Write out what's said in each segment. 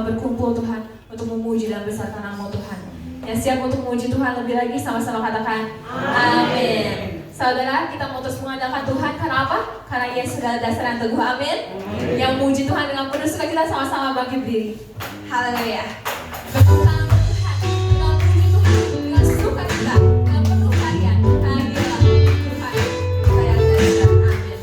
berkumpul Tuhan untuk memuji dan besarkan nama Tuhan. Yang siap untuk memuji Tuhan lebih lagi sama-sama katakan amin. Saudara, kita mau terus mengandalkan Tuhan karena apa? Karena Ia segala dasar yang teguh, amin. Yang memuji Tuhan dengan penuh sukacita sama-sama bangkit berdiri. Haleluya. Bertepuk tangan untuk Tuhan, dengan memuji Tuhan dengan sukacita, dengan penuh harian. Karena Dialah Tuhan yang dahsyat, amin.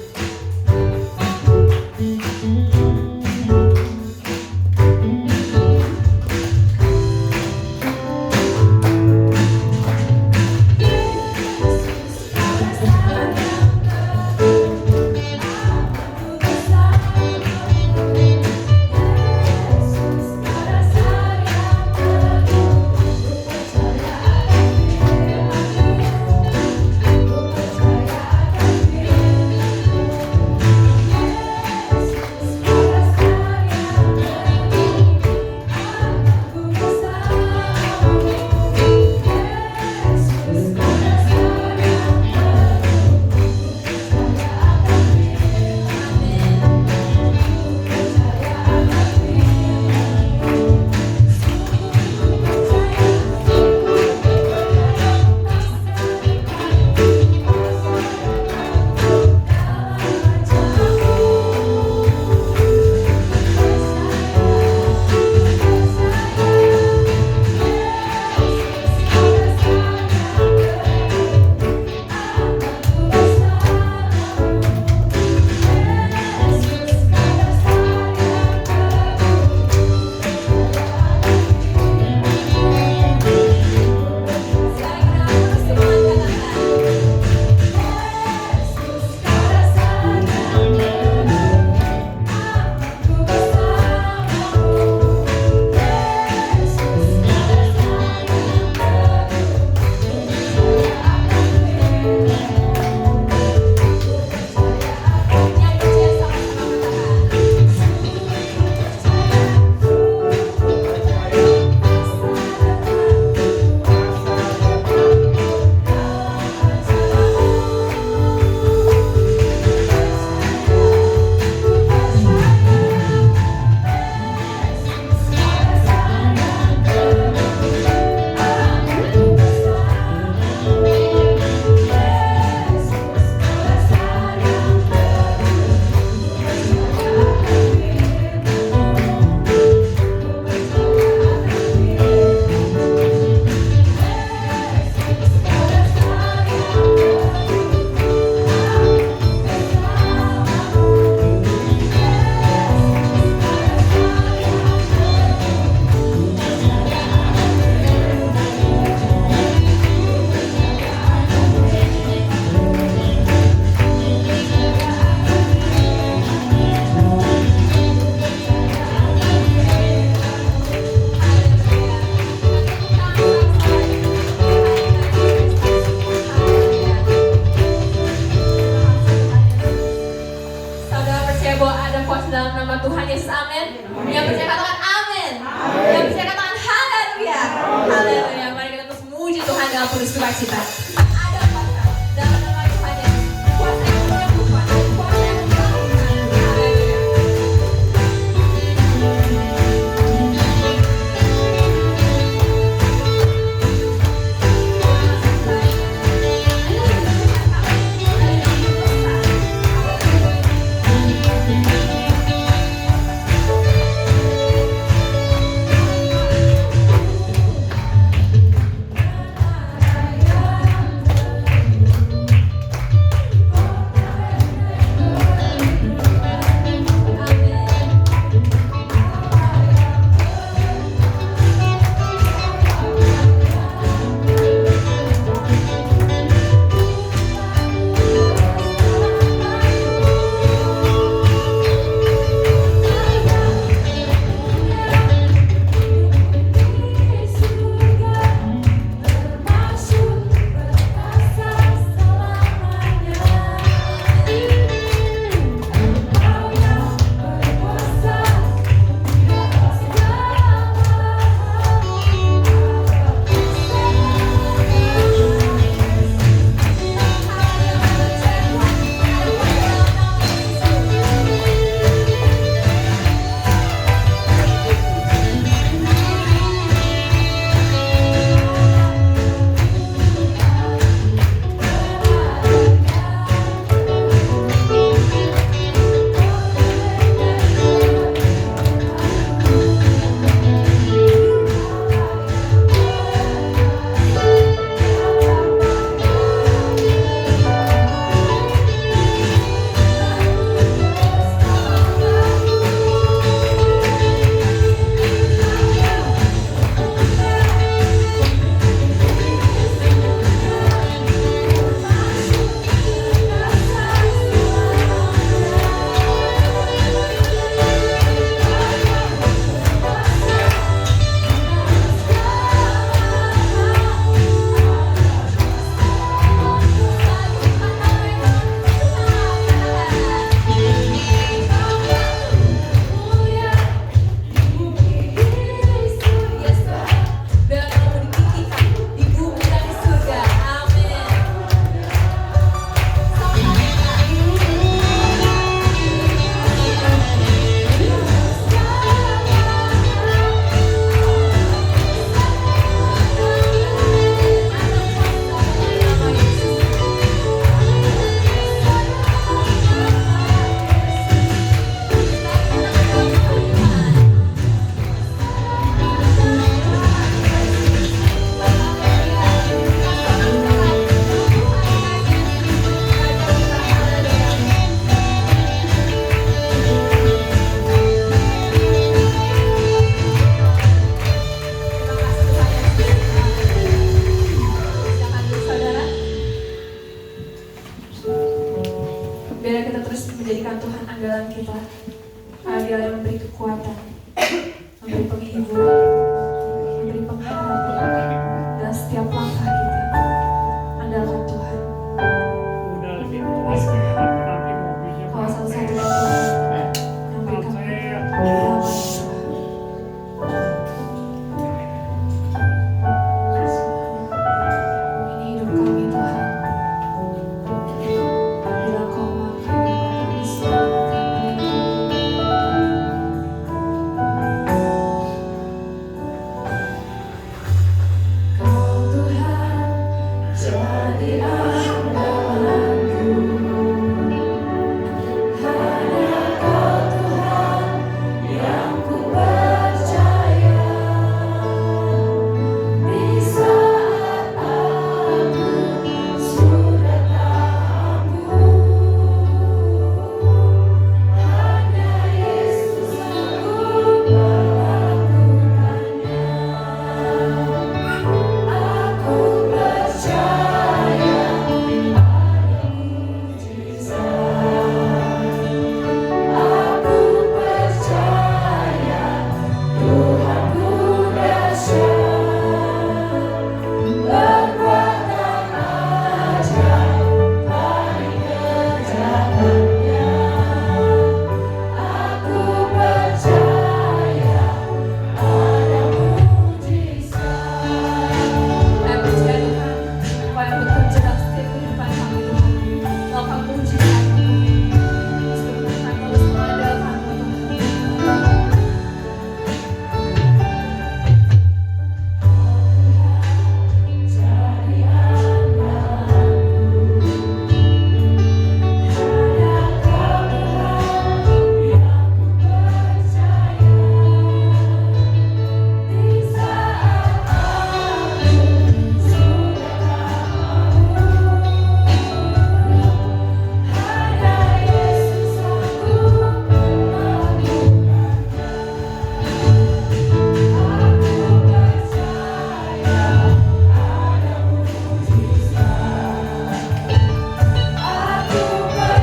jadikan Tuhan andalan kita. Karena Dia yang memberi kekuatan, memberi penghiburan, memberi pengharapan dalam setiap langkah kita. Andalkan Tuhan. Kau satu-satunya Tuhan yang berikan kehidupan Tuhan. Ini hidup kami Tuhan. Bila Kau memakai kehidupan kami selamatkan kami. Kau Tuhan jadi andalanku. Hanya Kau Tuhan yang ku percaya. Di saat aku sudah tak mampu, hanya Yesus sanggup melakukannya. Aku percaya pada mujizat. Aku percaya Tuhanku dahsyat, berkuatan ajaib paling kerjaannya. Aku percaya pada mujizat. Saya percaya Tuhan, Kau yang bekerja dalam setiap kehidupan kami Tuhan. Melakukan mujizat Tuhan. Seluruh Tuhan kau harus mengandalkan-Mu Tuhan. Jadi andalanku. Hanya Kau Tuhan yang ku percaya. Di saat aku sudah tak mampu, hanya Yesus sanggup melakukannya. Aku percaya ada mujizat. Aku percaya Tuhanku dahsyat,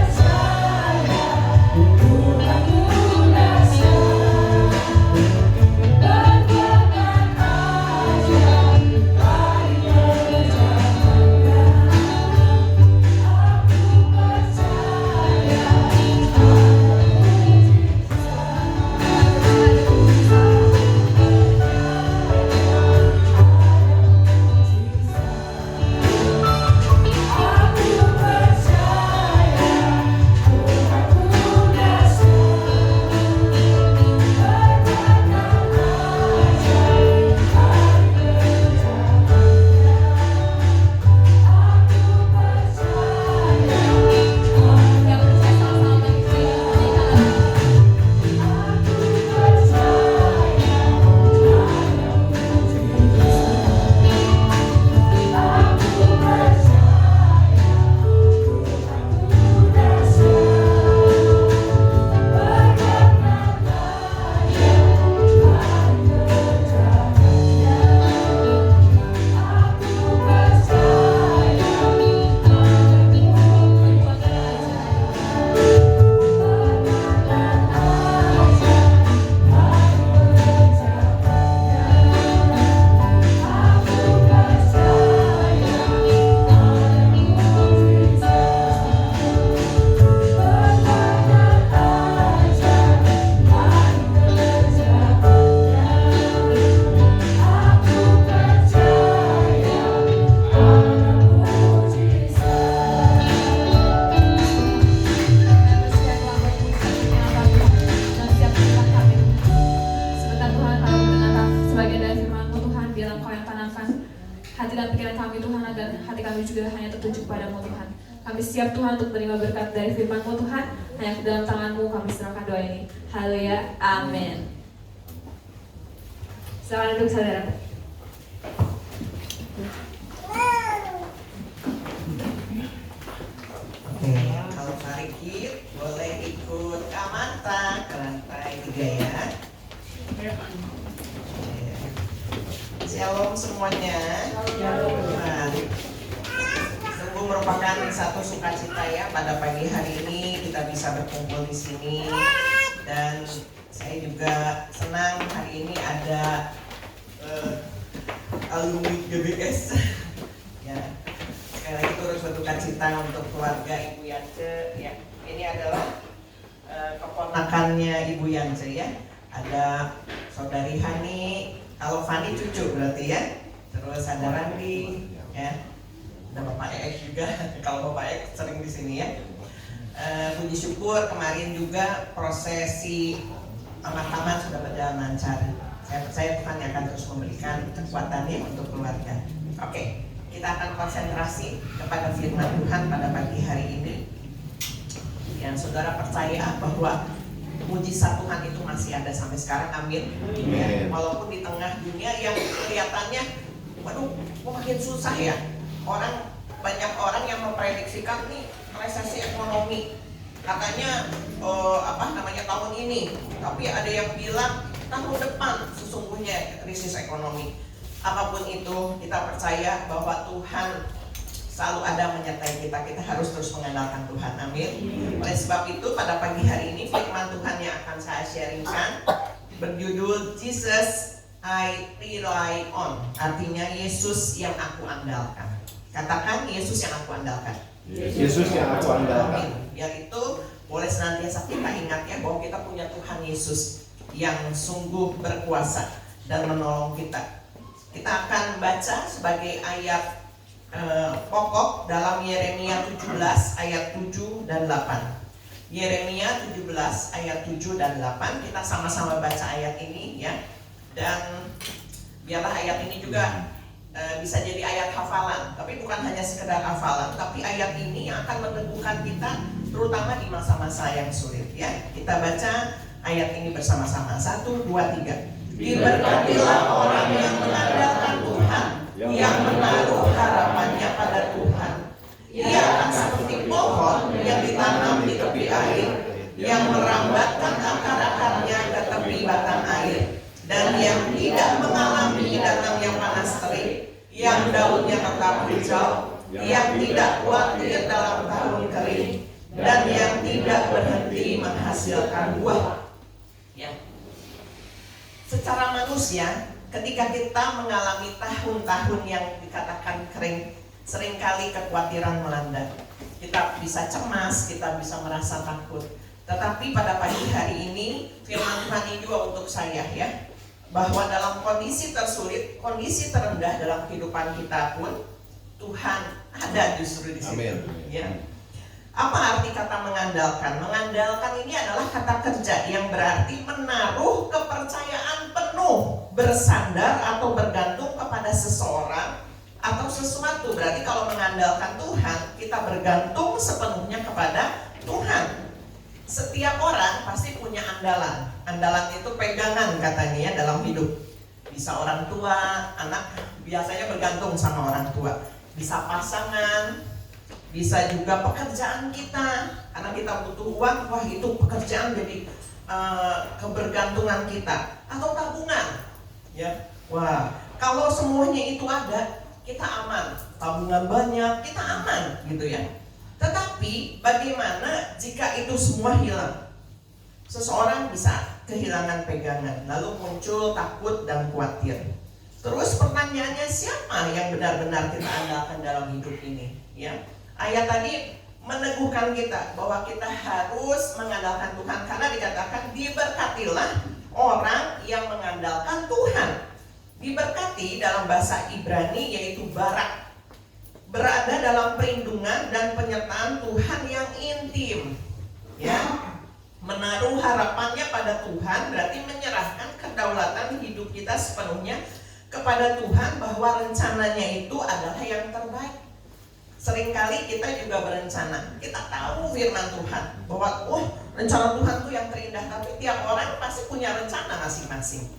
berkuatan ajaib paling kerjaannya. Aku percaya ada hati dan pikiran kami Tuhan, agar hati kami juga hanya tertuju padamu Tuhan. Kami siap Tuhan untuk menerima berkat dari firman-Mu Tuhan. Hanya ke dalam tangan-Mu kami serahkan doa ini. Haleluya, amin. Silakan duduk saudara. Oke, kalau Farikit boleh ikut Kamanta ke lantai 3 ya. Shalom semuanya. Nah, sungguh merupakan satu sukacita ya pada pagi hari ini kita bisa berkumpul di sini, dan saya juga senang hari ini ada alumni GBS. Ya, sekali lagi turut berduka cita untuk keluarga Ibu Yance. Ya, ini adalah keponakannya Ibu Yance ya. Ada saudari Hani, kalau Fani cucu berarti ya. Terus ada Randi, ya. Ada Bapak Ek juga. Kalau Bapak Ek sering di sini ya. Puji syukur kemarin juga prosesi pemakaman sudah berjalan lancar. Saya percaya Tuhan yang akan terus memberikan kekuatannya untuk keluarga. Oke, kita akan konsentrasi kepada firman Tuhan pada pagi hari ini. Yang saudara percaya bahwa mujizat Tuhan itu masih ada sampai sekarang, amin. Ya, walaupun di tengah dunia yang kelihatannya, waduh, kok makin susah ya. Banyak orang yang memprediksikan nih resesi ekonomi. Katanya tahun ini, tapi ada yang bilang tahun depan sesungguhnya krisis ekonomi. Apapun itu, kita percaya bahwa Tuhan selalu ada menyertai kita. Kita harus terus mengandalkan Tuhan, amin. Oleh sebab itu pada pagi hari ini firman Tuhan yang akan saya sharingkan berjudul Jesus I Rely On. Artinya Yesus yang aku andalkan. Katakan Yesus yang aku andalkan. Yesus yang aku andalkan. Biar itu boleh senantiasa kita ingat ya bahwa kita punya Tuhan Yesus yang sungguh berkuasa dan menolong kita. Kita akan baca sebagai ayat pokok dalam Yeremia 17 ayat 7 dan 8. Yeremia 17 ayat 7 dan 8. Kita sama-sama baca ayat ini ya. Dan biarlah ayat ini juga bisa jadi ayat hafalan, tapi bukan hanya sekedar hafalan, tapi ayat ini yang akan meneguhkan kita terutama di masa-masa yang sulit ya. Kita baca ayat ini bersama-sama. 1, 2, 3. Diberkatilah orang yang mengandalkan Tuhan, yang menaruh harapannya pada Tuhan. Ia akan seperti pohon yang ditanam di tepi air, yang merambatkan akar-akarnya ke tepi batang air, dan yang tidak mengalami datang yang panas terik, yang daunnya tetap hijau, yang tidak khawatir dalam tahun kering, dan yang tidak berhenti menghasilkan buah. Ya. Secara manusia, ketika kita mengalami tahun-tahun yang dikatakan kering, seringkali kekhawatiran melanda. Kita bisa cemas, kita bisa merasa takut. Tetapi pada pagi hari ini, firman Tuhan ini juga untuk saya ya, bahwa dalam kondisi tersulit, kondisi terendah dalam kehidupan kita pun, Tuhan ada justru di sini. Ya. Apa arti kata mengandalkan? Mengandalkan ini adalah kata kerja yang berarti menaruh kepercayaan penuh, bersandar atau bergantung kepada seseorang atau sesuatu. Berarti kalau mengandalkan Tuhan, kita bergantung sepenuhnya kepada Tuhan. Setiap orang pasti punya andalan. Andalan itu pegangan katanya ya dalam hidup. Bisa orang tua, anak biasanya bergantung sama orang tua. Bisa pasangan, bisa juga pekerjaan kita. Karena kita butuh uang, wah itu pekerjaan jadi kebergantungan kita. Atau tabungan. Ya, wah kalau semuanya itu ada, kita aman. Tabungan banyak, kita aman gitu ya. Tetapi bagaimana jika itu semua hilang? Seseorang bisa kehilangan pegangan, lalu muncul takut dan khawatir. Terus pertanyaannya, siapa yang benar-benar kita andalkan dalam hidup ini? Ya, ayat tadi meneguhkan kita bahwa kita harus mengandalkan Tuhan, karena dikatakan diberkatilah orang yang mengandalkan Tuhan. Diberkati dalam bahasa Ibrani yaitu barak, berada dalam perlindungan dan penyertaan Tuhan yang intim. Ya, menaruh harapannya pada Tuhan berarti menyerahkan kedaulatan hidup kita sepenuhnya kepada Tuhan, bahwa rencananya itu adalah yang terbaik. Seringkali kita juga berencana, kita tahu firman Tuhan bahwa rencana Tuhan tuh yang terindah, tapi tiap orang pasti punya rencana masing-masing.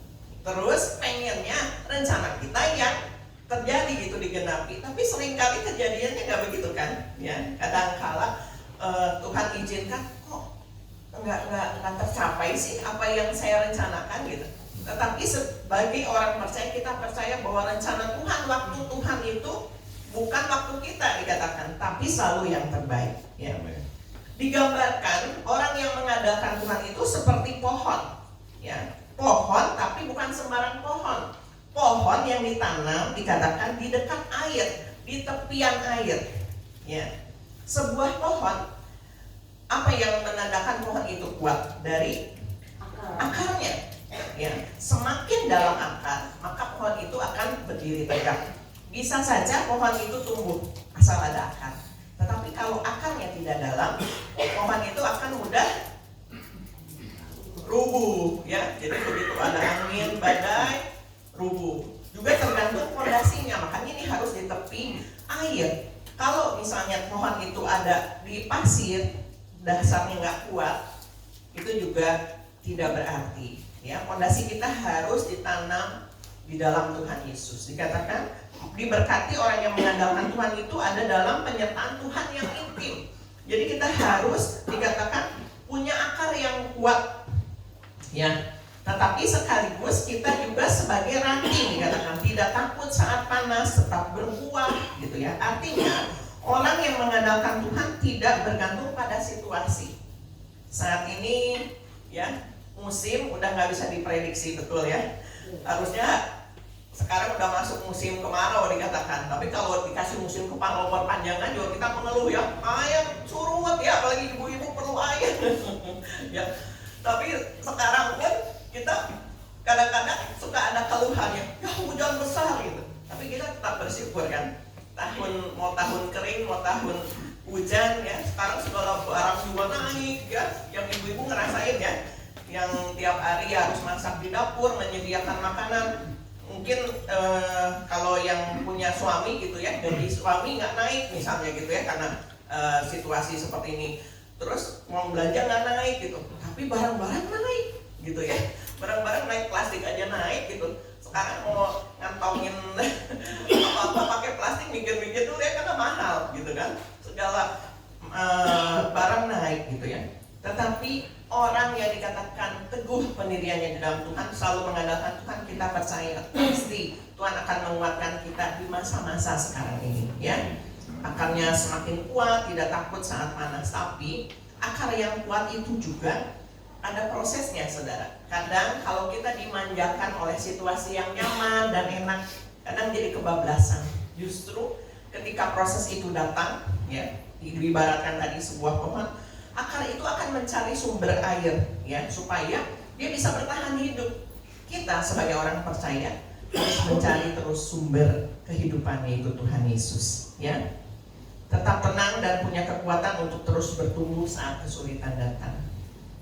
Terus pengennya rencana kita yang terjadi gitu digenapi, tapi seringkali kejadiannya nggak begitu kan? Ya, kadang-kala Tuhan izinkan kok nggak tercapai sih apa yang saya rencanakan gitu. Tetapi sebagai orang percaya, kita percaya bahwa rencana Tuhan, waktu Tuhan itu bukan waktu kita dikatakan, tapi selalu yang terbaik. Ya. Digambarkan orang yang mengandalkan Tuhan itu seperti pohon, ya, pohon tapi bukan sembarang pohon. Pohon yang ditanam dikatakan di dekat air, di tepian air, ya. Sebuah pohon, apa yang menandakan pohon itu kuat? Dari akarnya, ya. Semakin dalam akar, maka pohon itu akan berdiri tegak. Bisa saja pohon itu tumbuh asal ada akar. Tetapi kalau akarnya tidak dalam, pohon itu akan mudah rubuh, ya. Jadi begitu ada angin, badai, rubuh. Juga tergantung fondasinya, makanya ini harus di tepi air. Kalau misalnya pohon itu ada di pasir, dasarnya nggak kuat, itu juga tidak berarti. Ya, fondasi kita harus ditanam di dalam Tuhan Yesus. Dikatakan diberkati orang yang mengandalkan Tuhan itu ada dalam penyertaan Tuhan yang intim. Jadi kita harus dikatakan punya akar yang kuat, ya. Tetapi sekaligus kita juga sebagai ranting, dikatakan tidak takut saat panas, tetap berbuah, gitu ya. Artinya orang yang mengandalkan Tuhan tidak bergantung pada situasi. Saat ini, ya, musim udah nggak bisa diprediksi, betul ya. Harusnya sekarang udah masuk musim kemarau dikatakan, tapi kalau dikasih musim kemarau perpanjangan juga kita mengeluh, ya, air surut, ya, apalagi ibu-ibu perlu air. Ya, tapi sekarang pun kita kadang-kadang suka ada keluhannya, ya hujan besar gitu. Tapi kita tetap bersyukur kan. Mau tahun kering, mau tahun hujan, ya. Sekarang segala barang juga naik, ya. Yang ibu-ibu ngerasain, ya. Yang tiap hari harus masak di dapur, menyediakan makanan. Mungkin kalau yang punya suami gitu ya, gaji suami nggak naik misalnya gitu ya, karena situasi seperti ini. Terus uang belanja nggak naik gitu, tapi barang-barang naik gitu ya. Barang-barang naik, plastik aja naik gitu. Sekarang mau ngantongin apa-apa pakai plastik, mikir-mikir dulu ya, karena mahal gitu kan. Segala barang naik gitu ya. Tetapi orang yang dikatakan teguh pendiriannya di dalam Tuhan, selalu mengandalkan Tuhan, kita percaya pasti Tuhan akan menguatkan kita di masa-masa sekarang ini, ya. Akarnya semakin kuat, tidak takut saat panas. Tapi akar yang kuat itu juga ada prosesnya, saudara. Kadang kalau kita dimanjakan oleh situasi yang nyaman dan enak, kadang jadi kebablasan. Justru ketika proses itu datang, ya, diibaratkan tadi sebuah pohon, akar itu akan mencari sumber air, ya, supaya dia bisa bertahan hidup. Kita sebagai orang percaya harus mencari terus sumber kehidupannya, itu Tuhan Yesus, ya. Tetap tenang dan punya kekuatan untuk terus bertumbuh saat kesulitan datang.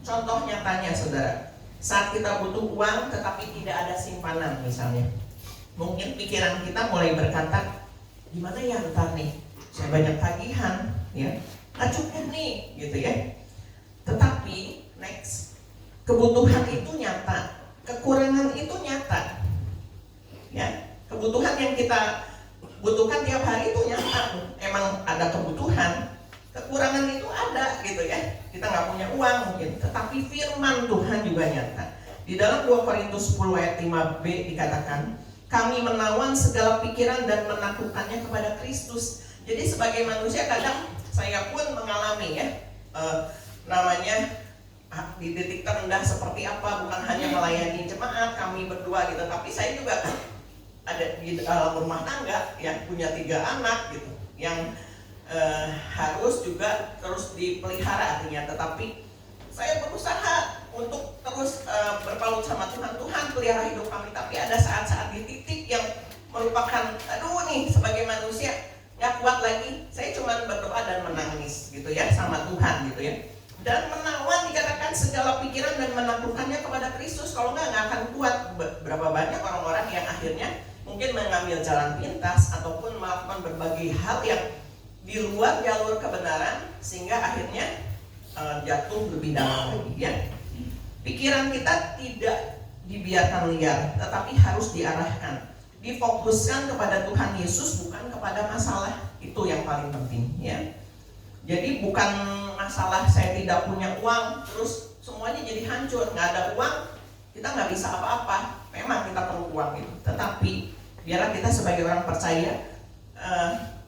Contoh nyatanya, saudara, saat kita butuh uang tetapi tidak ada simpanan misalnya, mungkin pikiran kita mulai berkata, gimana ya ntar nih, saya banyak tagihan, ya, nggak cukup nih, gitu ya. Tetapi next, kebutuhan itu nyata, kekurangan itu nyata, ya. Kebutuhan yang kita butuhkan tiap hari itu nyata, emang ada kebutuhan. Kekurangan itu ada gitu ya. Kita nggak punya uang mungkin, tetapi firman Tuhan juga nyata. Di dalam 2 Korintus 10 ayat 5b dikatakan, kami menawan segala pikiran dan menaklukkannya kepada Kristus. Jadi sebagai manusia kadang saya pun mengalami, ya, namanya di titik terendah seperti apa, bukan hanya melayani jemaat kami berdua gitu, tapi saya juga kan ada di dalam rumah tangga, ya, punya 3 anak gitu, yang harus juga terus dipelihara artinya. Tetapi saya berusaha untuk terus berpaut sama Tuhan. Tuhan pelihara hidup kami. Tapi ada saat-saat di titik yang merupakan, aduh nih, sebagai manusia nggak kuat lagi. Saya cuma berdoa dan menangis gitu ya sama Tuhan gitu ya. Dan menawan dikatakan segala pikiran dan menaklukkannya kepada Kristus. Kalau nggak akan kuat. Berapa banyak orang-orang yang akhirnya mungkin mengambil jalan pintas ataupun melakukan berbagai hal yang di luar jalur kebenaran, sehingga akhirnya jatuh lebih dalam lagi, ya. Pikiran kita tidak dibiarkan liar, tetapi harus diarahkan, difokuskan kepada Tuhan Yesus, bukan kepada masalah. Itu yang paling penting, ya. Jadi bukan masalah saya tidak punya uang terus semuanya jadi hancur, nggak ada uang kita nggak bisa apa-apa. Memang kita perlu uang itu, tetapi biarlah kita sebagai orang percaya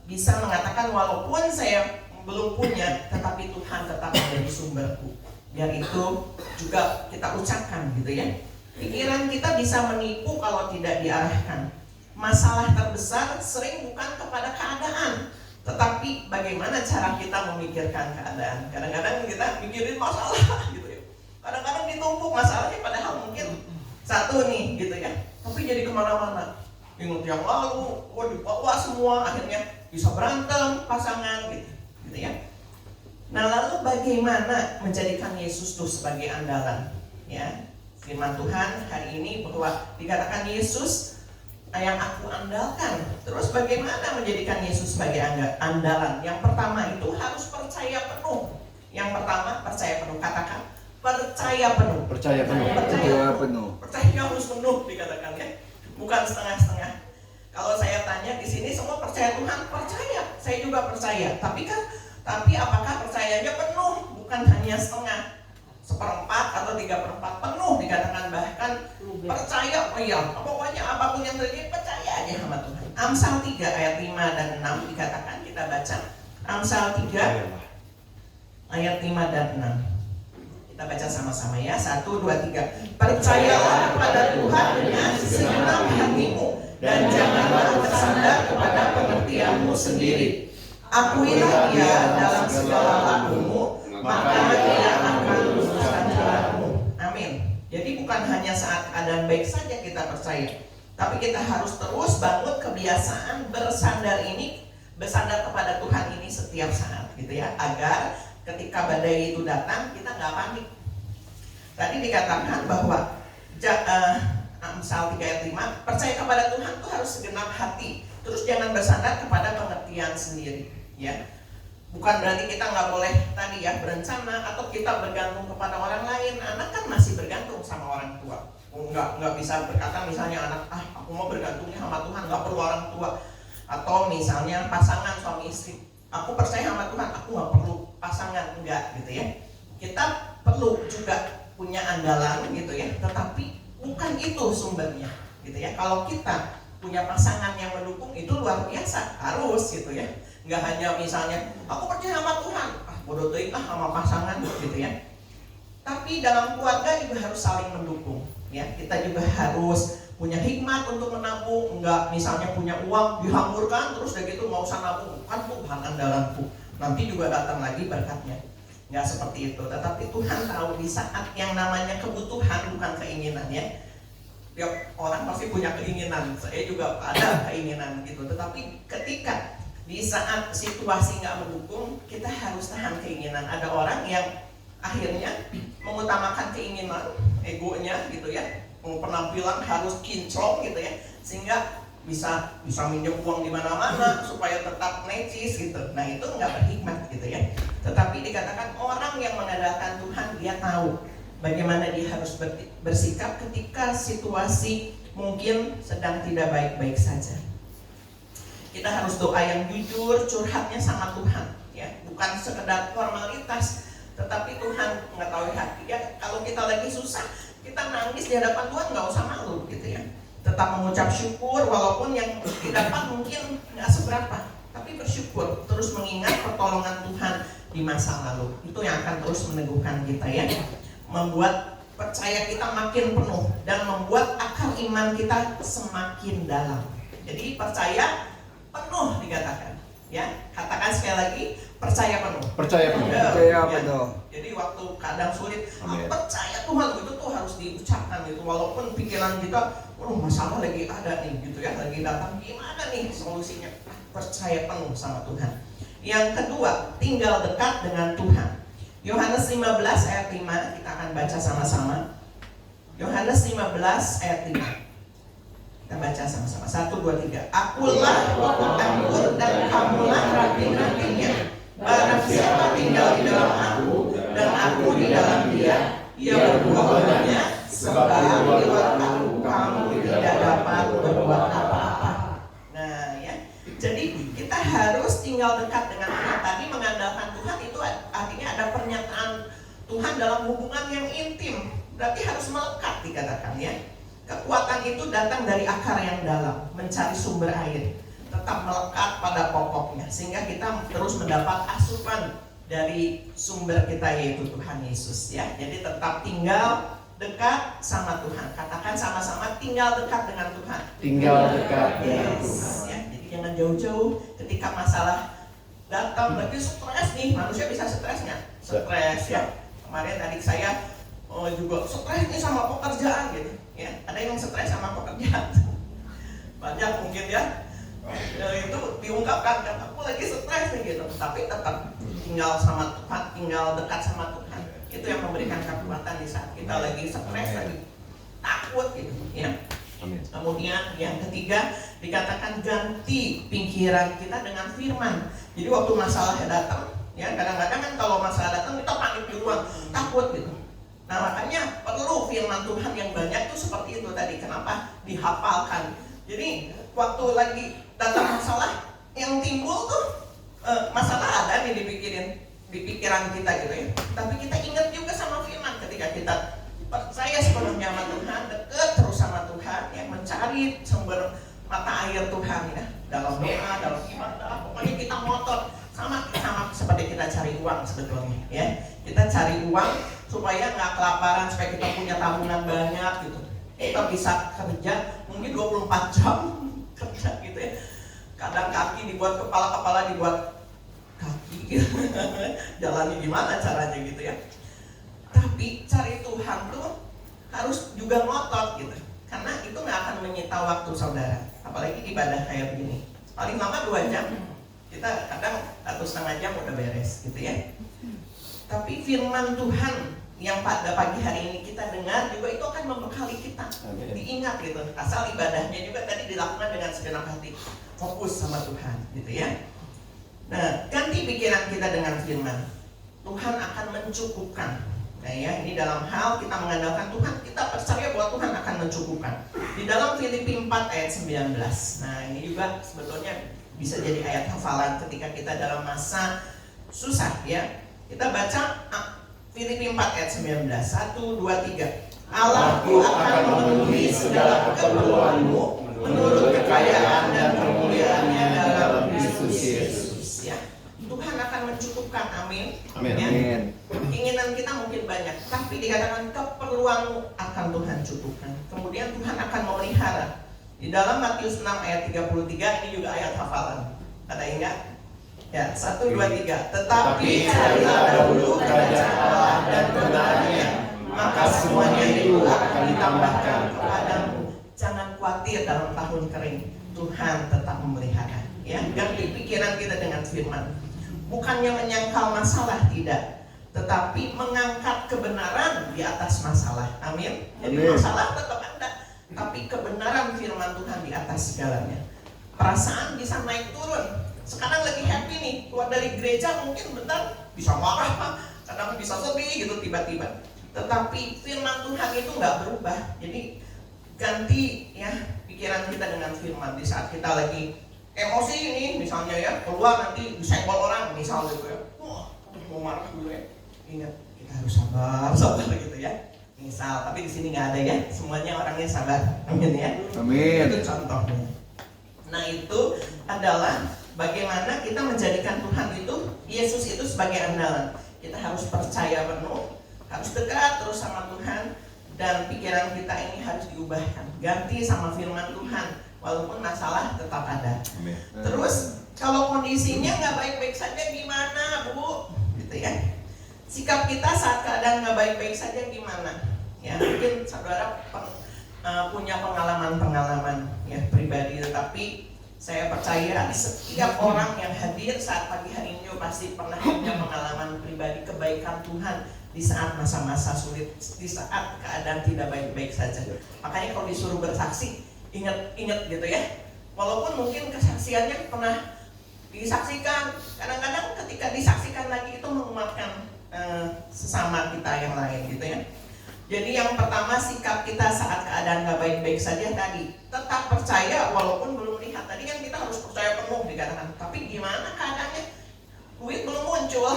bisa mengatakan, walaupun saya belum punya, tetapi Tuhan tetap menjadi sumberku. Biar itu juga kita ucapkan gitu ya. Pikiran kita bisa menipu kalau tidak diarahkan. Masalah terbesar sering bukan kepada keadaan, tetapi bagaimana cara kita memikirkan keadaan. Kadang-kadang kita mikirin masalah gitu ya. Kadang-kadang ditumpuk masalahnya padahal mungkin satu nih gitu ya. Tapi jadi kemana-mana. Ingat yang lalu, dibawa semua, akhirnya bisa berantem pasangan gitu ya. Nah, lalu bagaimana menjadikan Yesus tuh sebagai andalan? Ya, firman Tuhan hari ini bahwa dikatakan Yesus yang aku andalkan. Terus bagaimana menjadikan Yesus sebagai andalan? Yang pertama itu harus percaya penuh. Yang pertama percaya penuh. Katakan percaya penuh. Percaya penuh. Percaya penuh. Percaya harus penuh dikatakan ya. Bukan setengah-setengah. Kalau saya tanya di sini semua percaya Tuhan, percaya. Saya juga percaya. Tapi apakah percayanya penuh? Bukan hanya setengah, 1/4 atau 3/4 penuh dikatakan, bahkan percaya. Oh iya, pokoknya apapun yang terjadi percaya aja sama Tuhan. Amsal 3 ayat 5 dan 6 dikatakan, kita baca. Amsal 3 ayat 5 dan 6. Kita baca sama-sama ya. 1, 2, 3. Percayalah kepada Tuhan dengan segenap hatimu, dan janganlah bersandar kepada pengertianmu sendiri. Akuilah Dia dalam segala lakumu, maka Dia akan meluruskan jalanmu. Amin. Jadi bukan hanya saat keadaan baik saja kita percaya, tapi kita harus terus bangun kebiasaan bersandar kepada Tuhan ini setiap saat, gitu ya, agar ketika badai itu datang kita nggak panik. Tadi dikatakan bahwa Amsal 3 ayat 5, percaya kepada Tuhan itu harus segenap hati. Terus jangan bersandar kepada pengertian sendiri, ya. Bukan berarti kita nggak boleh tadi ya berencana atau kita bergantung kepada orang lain. Anak kan masih bergantung sama orang tua. Nggak bisa berkata misalnya anak, aku mau bergantungnya sama Tuhan, nggak perlu orang tua. Atau misalnya pasangan suami istri, aku percaya sama Tuhan, aku nggak perlu pasangan, enggak gitu ya. Kita perlu juga punya andalan gitu ya, tetapi bukan itu sumbernya gitu ya. Kalau kita punya pasangan yang mendukung itu luar biasa, harus gitu ya. Nggak hanya misalnya aku percaya sama Tuhan, bodoh deh sama pasangan gitu ya. Tapi dalam keluarga juga harus saling mendukung ya. Kita juga harus punya hikmat untuk menabung. Nggak misalnya punya uang dihamburkan terus udah gitu nggak usah nabung, kan Tuhan andalanku, nanti juga datang lagi berkatnya. Nggak seperti itu. Tetapi Tuhan tahu di saat yang namanya kebutuhan, bukan keinginan ya. Tiap orang pasti punya keinginan, saya juga ada keinginan gitu. Tetapi ketika di saat situasi nggak mendukung, kita harus tahan keinginan. Ada orang yang akhirnya mengutamakan keinginan, egonya gitu ya, penampilan harus kinclong gitu ya, sehingga bisa minjem uang di mana-mana supaya tetap necis gitu. Nah itu nggak berhikmat gitu ya. Tetapi dikatakan orang yang mengandalkan Tuhan, dia tahu bagaimana dia harus bersikap ketika situasi mungkin sedang tidak baik-baik saja. Kita harus doa yang jujur, curhatnya sama Tuhan ya, bukan sekedar formalitas, tetapi Tuhan mengetahui hati ya. Kalau kita lagi susah, kita nangis di hadapan Tuhan, nggak usah malu gitu ya. Tetap mengucap syukur walaupun yang didapat mungkin nggak seberapa, tapi bersyukur, terus mengingat pertolongan Tuhan di masa lalu. Itu yang akan terus meneguhkan kita ya, membuat percaya kita makin penuh dan membuat akar iman kita semakin dalam. Jadi percaya penuh dikatakan ya. Katakan sekali lagi, percaya penuh. Percaya penuh. Percaya Ya. penuh. Jadi waktu keadaan sulit, Amin. percaya Tuhan, itu tuh harus diucapkan gitu. Walaupun pikiran kita, masalah lagi ada nih gitu ya, lagi datang, gimana nih solusinya? Percaya penuh sama Tuhan. Yang kedua, tinggal dekat dengan Tuhan. Yohanes 15 ayat 5 kita akan baca sama-sama. Yohanes 15 ayat 5. Kita baca sama-sama. 1, 2, 3. Akulah pokok anggur dan kamulah ranting-rantingnya. Barang siapa tinggal di dalam aku dan aku di dalam dia, ia berbuah banyak, sebab di luar aku kamu tidak dapat berbuat apa-apa. Nah ya, jadi kita harus tinggal dekat dengan Tuhan. Tadi mengandalkan Tuhan itu artinya ada pernyataan Tuhan dalam hubungan yang intim. Berarti harus melekat dikatakan ya. Kekuatan itu datang dari akar yang dalam, mencari sumber air. tetap melekat pada pokoknya, sehingga kita terus mendapat asupan dari sumber kita, yaitu Tuhan Yesus ya. Jadi tetap tinggal dekat sama Tuhan. Katakan sama-sama, tinggal dekat dengan Tuhan. Tinggal dekat dengan Yes. Tuhan. Ya, jadi jangan jauh-jauh ketika masalah datang. Lagi stres nih, manusia bisa stres nggak? Stres ya. Kemarin adik saya juga stres nih sama pekerjaan gitu. Ya, ada yang stres sama pekerjaan. Banyak mungkin ya. Itu diungkapkan, kan aku lagi stres nih gitu. Tapi tetap tinggal sama Tuhan, tinggal dekat sama Tuhan. Itu yang memberikan kekuatan di saat kita lagi stres, lagi takut gitu ya. Amin. Kemudian yang ketiga dikatakan ganti pikiran kita dengan firman. Jadi waktu masalah datang, ya kadang-kadang kan kalau masalah datang kita panik duluan, takut gitu. Nah makanya perlu firman Tuhan yang banyak tuh seperti itu tadi. Kenapa? Dihafalkan. Jadi waktu lagi datang masalah, yang timbul tuh masalah ada nih di pikiran kita gitu ya. Tapi kita ingat juga sama firman ketika kita percaya sepenuhnya sama Tuhan, dekat terus sama Tuhan, yang mencari sumber mata air Tuhan ya, dalam doa, dalam ibadah, pokoknya kita ngotot sama seperti kita cari uang sebetulnya ya. Kita cari uang supaya nggak kelaparan, supaya kita punya tabungan banyak gitu. Kita bisa kerja mungkin 24 jam kerja gitu ya. Kadang kaki dibuat kepala dibuat kaki gitu. Jalannya gimana caranya gitu ya. Tapi cari Tuhan tuh harus juga ngotot gitu. Karena itu nggak akan menyita waktu saudara. Apalagi ibadah kayak begini. Paling lama 2 jam. Kita kadang 1,5 jam udah beres gitu ya. Tapi firman Tuhan yang pada pagi hari ini kita dengar juga itu akan membekali kita. Diingat gitu. Asal ibadahnya juga tadi dilakukan dengan segenap hati. Fokus sama Tuhan gitu ya. Nah, ganti pikiran kita dengan firman. Tuhan akan mencukupkan. Nah ya, ini dalam hal kita mengandalkan Tuhan, kita percaya bahwa Tuhan akan mencukupkan. Di dalam Filipi 4 ayat 19. Nah ini juga sebetulnya bisa jadi ayat hafalan ketika kita dalam masa susah ya. Kita baca Filipi 4 ayat 19. 1, 2, 3. Allahku akan memenuhi segala keperluanmu menurut kekayaan dan kemuliaannya dalam Kristus Yesus ya. Tuhan akan mencukupkan, amin. Amin. Ya. Amin. Keinginan kita mungkin banyak, tapi dikatakan keperluanmu akan Tuhan cukupkan. Kemudian Tuhan akan memelihara. Di dalam Matius 6 ayat 33 ini juga ayat hafalan. Ada ingat? Ya, 1, 2, 3. Tetapi carilah dahulu kerajaan Allah dan kebenarannya, maka semuanya itu akan ditambahkan kepadamu. Jangan khawatir dalam tahun kering, Tuhan tetap memelihara. Ya, ganti pikiran kita dengan firman. Bukannya menyangkal masalah, tidak, tetapi mengangkat kebenaran di atas masalah. Amin. Jadi masalah tetap ada, tapi kebenaran firman Tuhan di atas segalanya. Perasaan bisa naik turun. Sekarang lagi happy nih, keluar dari gereja mungkin bentar bisa marah, kadang bisa sedih gitu tiba-tiba. Tetapi firman Tuhan itu nggak berubah. Jadi ganti ya pikiran kita dengan firman. Di saat kita lagi emosi ini misalnya ya, keluar nanti disenggol orang misal gitu ya. Wah, mau marah dulu ya. Ingat, kita harus sabar gitu ya. Misal, tapi di sini nggak ada ya. Semuanya orangnya sabar. Amin ya. Amin. Itu contohnya. Nah, itu adalah bagaimana kita menjadikan Tuhan itu, Yesus itu sebagai andalan. Kita harus percaya penuh, harus dekat terus sama Tuhan, dan pikiran kita ini harus diubahkan. Ganti sama firman Tuhan. Walaupun masalah tetap ada. Amin. Terus kalau kondisinya nggak baik-baik saja gimana, Bu? Gitu ya. Sikap kita saat keadaan nggak baik-baik saja gimana? Ya mungkin saudara punya pengalaman-pengalaman ya pribadi, tetapi saya percaya setiap orang yang hadir saat pagi hari ini pasti pernah punya pengalaman pribadi kebaikan Tuhan di saat masa-masa sulit, di saat keadaan tidak baik-baik saja. Makanya kalau disuruh bersaksi, ingat gitu ya. Walaupun mungkin kesaksiannya pernah disaksikan, kadang-kadang ketika disaksikan lagi itu menguatkan sesama kita yang lain gitu ya. Jadi yang pertama, sikap kita saat keadaan gak baik-baik saja tadi, tetap percaya walaupun belum lihat. Tadi kan kita harus percaya penuh dikatakan, tapi gimana keadaannya? Duit belum muncul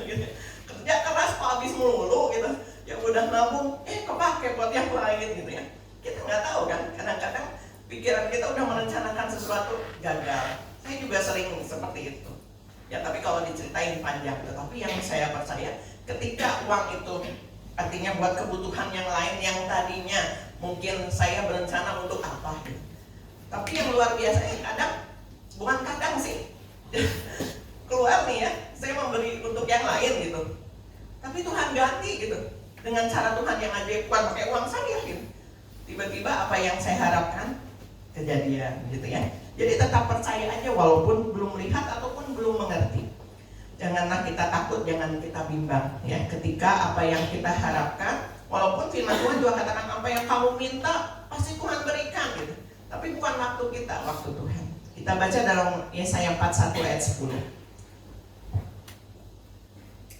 gitu. Kerja keras kok habis melulu gitu. Yang udah nabung kepake buat yang lain gitu ya. Kita nggak tahu kan, kadang-kadang pikiran kita udah merencanakan sesuatu gagal. Saya juga sering seperti itu. Ya, tapi kalau diceritain panjang. Tetapi yang saya percaya, ketika uang itu artinya buat kebutuhan yang lain yang tadinya mungkin saya berencana untuk apa gitu. Tapi yang luar biasa kadang, bukan kadang sih, keluar nih ya, saya memberi untuk yang lain gitu. Tapi Tuhan ganti gitu, dengan cara Tuhan yang ajaib, bukan pakai uang saya gitu. Tiba-tiba apa yang saya harapkan kejadian gitu ya. Jadi tetap percaya aja walaupun belum melihat ataupun belum mengerti. Janganlah kita takut, jangan kita bimbang ya. Ketika apa yang kita harapkan, walaupun firman Tuhan juga katakan apa yang kamu minta pasti Tuhan berikan gitu. Tapi bukan waktu kita, waktu Tuhan. Kita baca dalam Yesaya 41 ayat 10.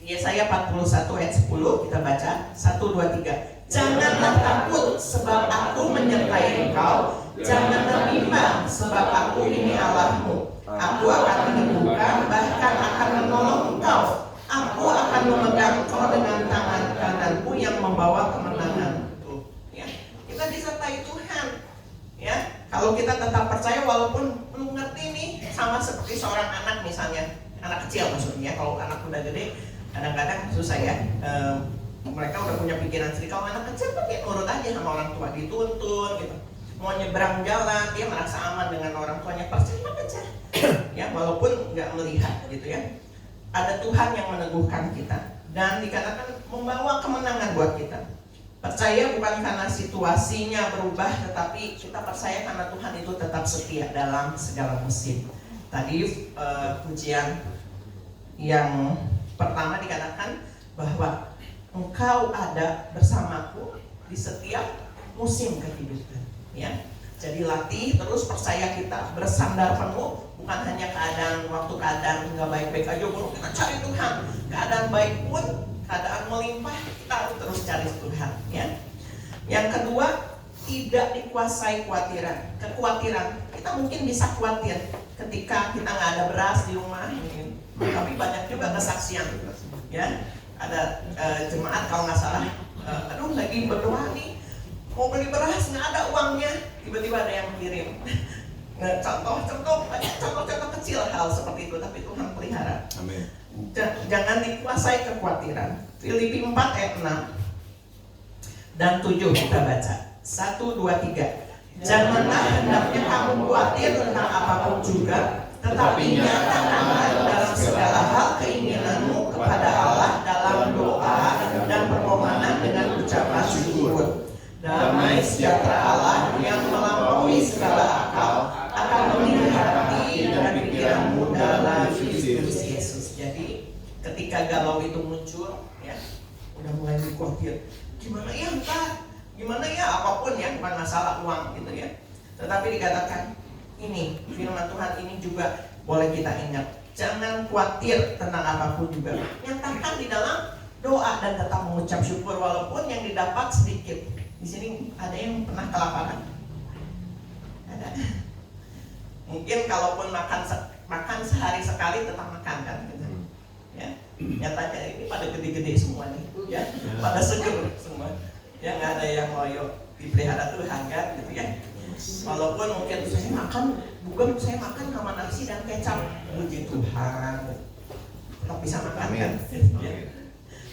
Yesaya 41 ayat 10 kita baca 1, 2, 3. Janganlah takut sebab aku menyertai engkau. Janganlah bimbang sebab aku ini Allahmu. Aku akan meneguhkan, bahkan akan menolong engkau. Aku akan memegang engkau dengan tangan kananku yang membawa kemenangan. Tuh, ya. Kita disertai Tuhan. Ya, kalau kita tetap percaya walaupun belum ngerti nih, sama seperti seorang anak misalnya, anak kecil maksudnya. Kalau anak udah gede, kadang-kadang susah ya. Mereka udah punya pikiran sendiri. Kalau anak kecil kan dia nurut aja sama orang tua, dituntun gitu. Mau nyebrang jalan, dia merasa aman dengan orang tuanya, percaya aja. Ya, walaupun nggak melihat gitu ya. Ada Tuhan yang meneguhkan kita dan dikatakan membawa kemenangan buat kita. Percaya bukan karena situasinya berubah, tetapi kita percaya karena Tuhan itu tetap setia dalam segala musim. Tadi pujian yang pertama dikatakan bahwa Engkau ada bersamaku di setiap musim kehidupan. Ya, jadi latih terus, percaya kita bersandar penuh, bukan hanya waktu keadaan nggak baik-baik aja, baru kita cari Tuhan. Keadaan baik pun, keadaan melimpah, kita harus terus cari Tuhan. Ya. Yang kedua, tidak dikuasai kekhawatiran. Kita mungkin bisa khawatir ketika kita nggak ada beras di rumah, mungkin. Tapi banyak juga kesaksian. Ya, ada jemaat kalau nggak salah, aduh lagi berdoa nih, mau beli beras nggak ada uangnya, tiba-tiba ada yang kirim. Nah, banyak contoh kecil hal seperti itu, tapi Tuhan pelihara. Amin. Jangan dikuasai kekhawatiran. Filipi 4 ayat 6 dan 7 kita baca. 1, 2, 3. Janganlah hendaknya kamu khawatir tentang apapun juga, tetapi nyatakanlah dalam segala hal keinginanmu kepada Allah dalam doa dan permohonan dengan ucapan syukur. Damai sejahtera Allah yang melampaui segala akal akan memelihara hati dan pikiranmu dalam Kristus Yesus. Jadi ketika galau itu muncul, ya udah mulai khawatir. Gimana ya entar? Gimana ya apapun ya, bukan masalah uang gitu ya. Tetapi dikatakan ini firman Tuhan ini juga boleh kita ingat. Jangan khawatir tentang apapun juga. Nyatakan di dalam doa dan tetap mengucap syukur walaupun yang didapat sedikit. Di sini ada yang pernah kelaparan? Ada. Mungkin kalaupun makan sehari sekali tetap makan kan gitu. Ya. Nyatanya ini pada gede-gede semua nih, ya. Pada seger semua. Ya, nggak ada yang loyo, dipelihara Tuhan kan gitu ya. Walaupun mungkin saya makan sama nasi dan kecap, puji Tuhan. Tetap bisa makan kan. Ya.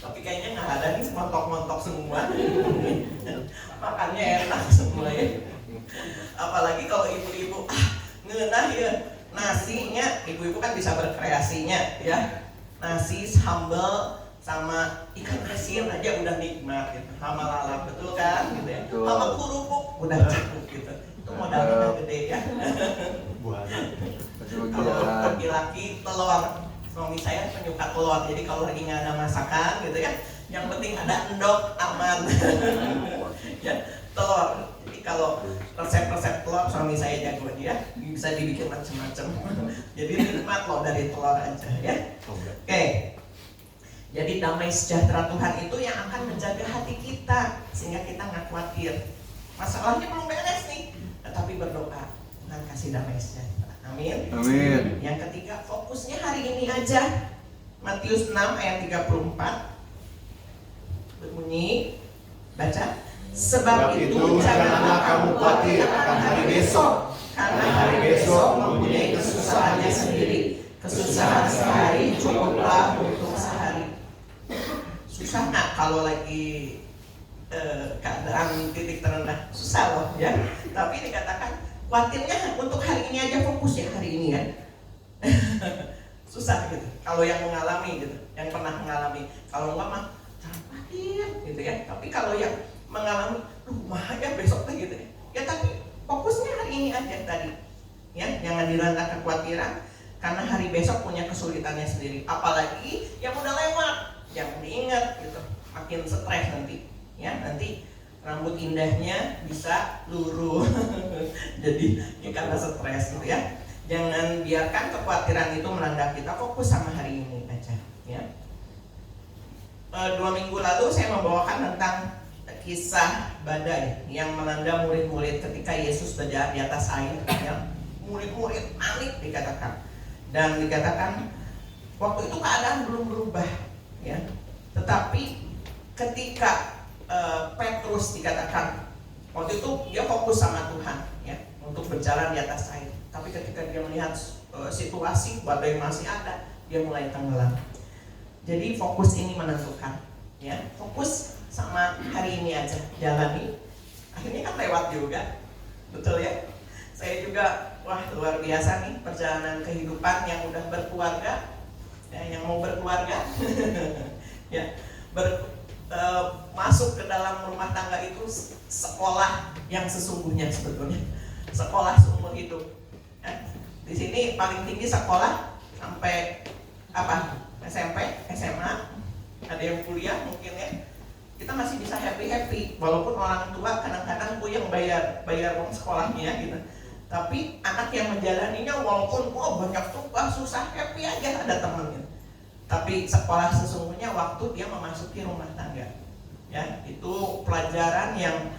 Tapi kayaknya nggak ada nih, montok-montok semua. Makannya enak semua ya. Apalagi kalau ibu-ibu ngeunah ya nasinya, ibu-ibu kan bisa berkreasinya ya. Nasi, sambal, sama ikan asin aja udah nikmat gitu. Sama lalap, betul kan gitu ya. Sama kerupuk udah cukup gitu. Itu modalnya gede ya. Kalau laki-laki telur. Suami saya penyuka telur, jadi kalau lagi nggak ada masakan gitu ya, yang penting ada endok aman. Ya, telur. Jadi kalau resep-resep telur suami saya jago ya, bisa dibikin macam-macam. Jadi nikmat loh dari telur aja ya. Oke. Jadi damai sejahtera Tuhan itu yang akan menjaga hati kita sehingga kita nggak khawatir. Masalahnya belum beres nih, tetapi berdoa Tuhan kasih damai sejahtera. Amin. Amin. Yang ketiga, fokusnya hari ini aja. Matius 6 ayat 34 berbunyi, baca. Sebab itu janganlah kamu khawatir akan hari besok, karena hari besok mempunyai kesusahannya sendiri. Kesusahan sehari cukuplah untuk sehari. Susah nggak kalau lagi keadaan titik terendah? Susah loh ya. Tapi dikatakan khawatirnya untuk hari ini aja, fokus ya hari ini ya. Susah gitu. Kalau yang mengalami gitu, yang pernah mengalami. Kalau enggak mah jangan khawatir gitu ya. Tapi kalau yang mengalami, bahaya besok tuh gitu ya. Ya tapi fokusnya hari ini aja tadi. Ya, jangan dilanda kekhawatiran karena hari besok punya kesulitannya sendiri. Apalagi yang udah lewat, jangan diingat gitu. Makin stres nanti. Ya, nanti rambut indahnya bisa luruh. Jadi ya karena stres gitu ya. Jangan biarkan kekhawatiran itu melanda kita, fokus sama hari ini aja ya. 2 minggu lalu saya membawakan tentang kisah badai yang melanda murid-murid ketika Yesus berjalan di atas air ya. Murid-murid panik dikatakan. Dan dikatakan waktu itu keadaan belum berubah ya. Tetapi ketika Petrus dikatakan waktu itu dia fokus sama Tuhan ya untuk berjalan di atas air. Tapi ketika dia melihat situasi badai masih ada, dia mulai tenggelam. Jadi fokus ini menentukan ya. Fokus sama hari ini aja, jalani. Akhirnya kan lewat juga. Betul ya? Saya juga wah luar biasa nih perjalanan kehidupan yang udah berkeluarga ya, yang mau berkeluarga ya, masuk ke dalam rumah tangga itu sekolah yang sesungguhnya sebetulnya. Sekolah seumur hidup. Di sini paling tinggi sekolah sampai apa? SMP, SMA, ada yang kuliah mungkin ya. Kita masih bisa happy walaupun orang tua kadang-kadang yang bayar uang sekolahnya gitu. Tapi anak yang menjalaninya walaupun banyak tugas susah, happy aja ada temennya. Tapi sekolah sesungguhnya waktu dia memasuki rumah tangga. Ya, itu pelajaran yang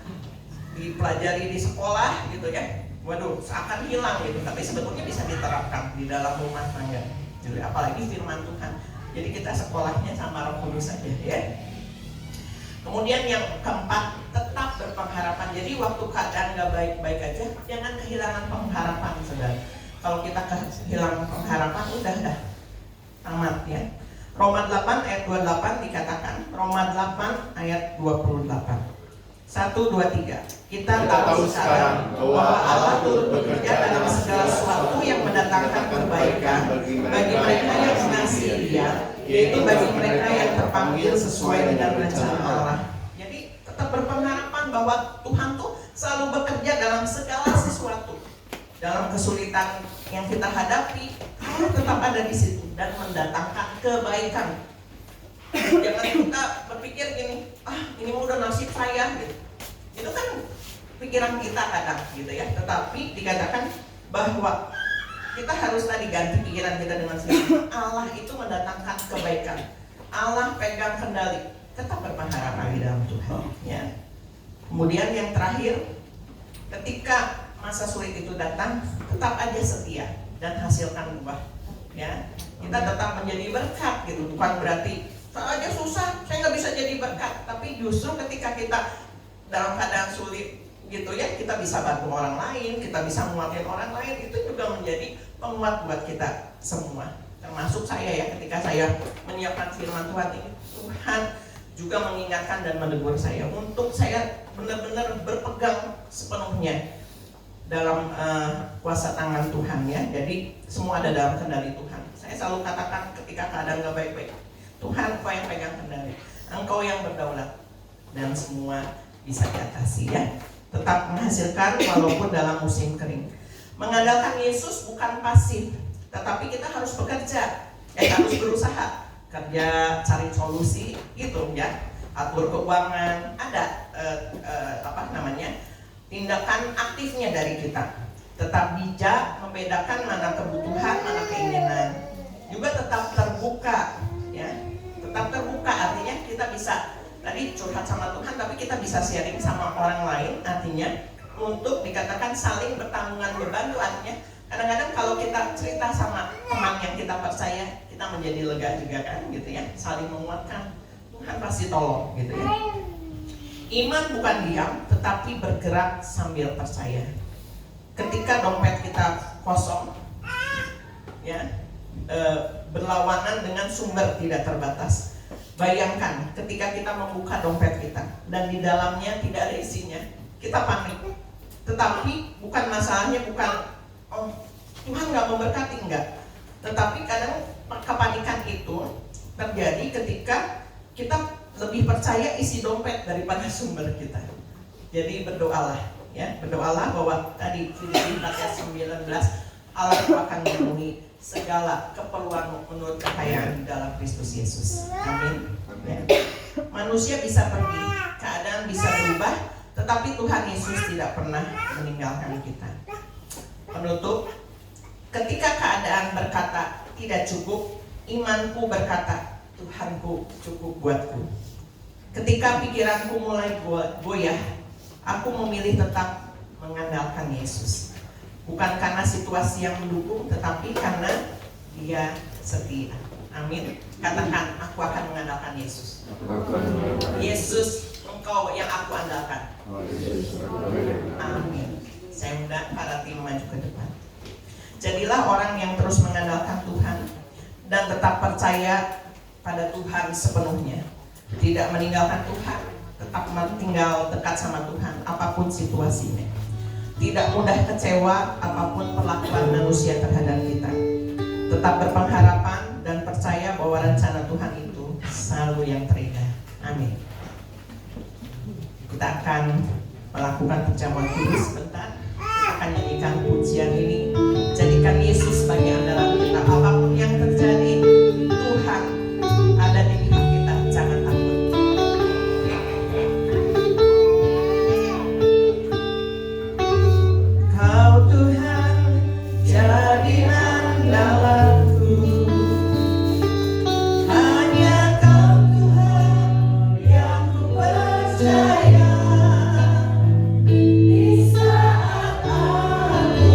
dipelajari di sekolah gitu ya. Waduh, seakan hilang gitu, tapi sebetulnya bisa diterapkan di dalam rumah tangga. Jadi apalagi firman Tuhan. Jadi kita sekolahnya sama Roh Kudus saja ya. Kemudian yang keempat, tetap berpengharapan. Jadi waktu keadaan gak baik-baik aja, jangan kehilangan pengharapan, saudara. Kalau kita kehilangan pengharapan, udah tamat ya. Roma 8 ayat 28 dikatakan, Roma 8 ayat 28. 1, 2, 3. Kita tahu sekarang bahwa Allah turut bekerja dalam segala sesuatu yang mendatangkan kebaikan bagi mereka yang mengasihi Dia, yaitu bagi mereka yang terpanggil sesuai dengan rencana Allah. Jadi tetap berpengharapan bahwa Tuhan tuh selalu bekerja dalam segala sesuatu. Dalam kesulitan yang kita hadapi, Allah tetap ada di situ dan mendatangkan kebaikan. Jangan kita berpikir gini, ini mah udah nasib saya gitu. Itu kan pikiran kita kadang gitu ya. Tetapi dikatakan bahwa kita harus tadi ganti pikiran kita dengan sendiri. Allah itu mendatangkan kebaikan. Allah pegang kendali. Tetap berpengharapan di dalam Tuhan ya. Kemudian yang terakhir, ketika masa sulit itu datang, tetap aja setia dan hasilkan buah ya. Kita tetap menjadi berkat gitu. Bukan berarti saya aja susah, saya nggak bisa jadi berkat. Tapi justru ketika kita dalam keadaan sulit gitu ya, kita bisa bantu orang lain, kita bisa menguatkan orang lain, itu juga menjadi penguat buat kita semua. Termasuk saya ya, ketika saya menyiapkan firman Tuhan ini, Tuhan juga mengingatkan dan menegur saya untuk saya benar-benar berpegang sepenuhnya dalam kuasa tangan Tuhan ya. Jadi semua ada dalam kendali Tuhan. Saya selalu katakan ketika keadaan gak baik-baik, Tuhan Engkau yang pegang kendali, Engkau yang berdaulat, dan semua bisa diatasi ya. Tetap menghasilkan walaupun dalam musim kering. Mengandalkan Yesus bukan pasif, tetapi kita harus bekerja, harus berusaha, kerja cari solusi gitu ya. Atur keuangan, ada tindakan aktifnya dari kita. Tetap bijak membedakan mana kebutuhan, mana keinginan. Juga tetap terbuka ya. Tetap terbuka artinya kita bisa tadi curhat sama Tuhan, tapi kita bisa sharing sama orang lain, artinya untuk dikatakan saling bertanggungan beban itu artinya kadang-kadang kalau kita cerita sama teman yang kita percaya, kita menjadi lega juga kan gitu ya, saling menguatkan. Tuhan pasti tolong gitu ya. Iman bukan diam, tetapi bergerak sambil percaya. Ketika dompet kita kosong, ya, berlawanan dengan sumber tidak terbatas. Bayangkan ketika kita membuka dompet kita dan di dalamnya tidak ada isinya, kita panik. Tetapi bukan masalahnya bukan Tuhan nggak memberkati, enggak. Tetapi kadang kepanikan itu terjadi ketika kita lebih percaya isi dompet daripada sumber kita. Jadi berdoalah, ya, berdoalah bahwa tadi Filipi 4:19, Allah akan memenuhi segala keperluan menurut kekayaan di dalam Kristus Yesus. Amin. Ya. Manusia bisa pergi, keadaan bisa berubah, tetapi Tuhan Yesus tidak pernah meninggalkan kita. Penutup, ketika keadaan berkata tidak cukup, imanku berkata Tuhanku cukup buatku. Ketika pikiranku mulai goyah, aku memilih tetap mengandalkan Yesus. Bukan karena situasi yang mendukung, tetapi karena Dia setia. Amin. Katakan, aku akan mengandalkan Yesus. Yesus, Engkau yang aku andalkan. Amin. Saya undang para tim maju ke depan. Jadilah orang yang terus mengandalkan Tuhan dan tetap percaya pada Tuhan sepenuhnya. Tidak meninggalkan Tuhan, tetap tinggal dekat sama Tuhan apapun situasinya. Tidak mudah kecewa apapun perlakuan manusia terhadap kita. Tetap berpengharapan dan percaya bahwa rencana Tuhan itu selalu yang terindah. Amin. Kita akan melakukan perjamuan kudus sebentar. Kita akan nyanyikan pujian ini. Jadikan Yesus sebagai andalan kita. Apapun yang terjadi, Tuhan ada di pihak kita. Jangan takut. Kau Tuhan jadi andalanku. Hanya Kau Tuhan yang ku percaya. Di saat aku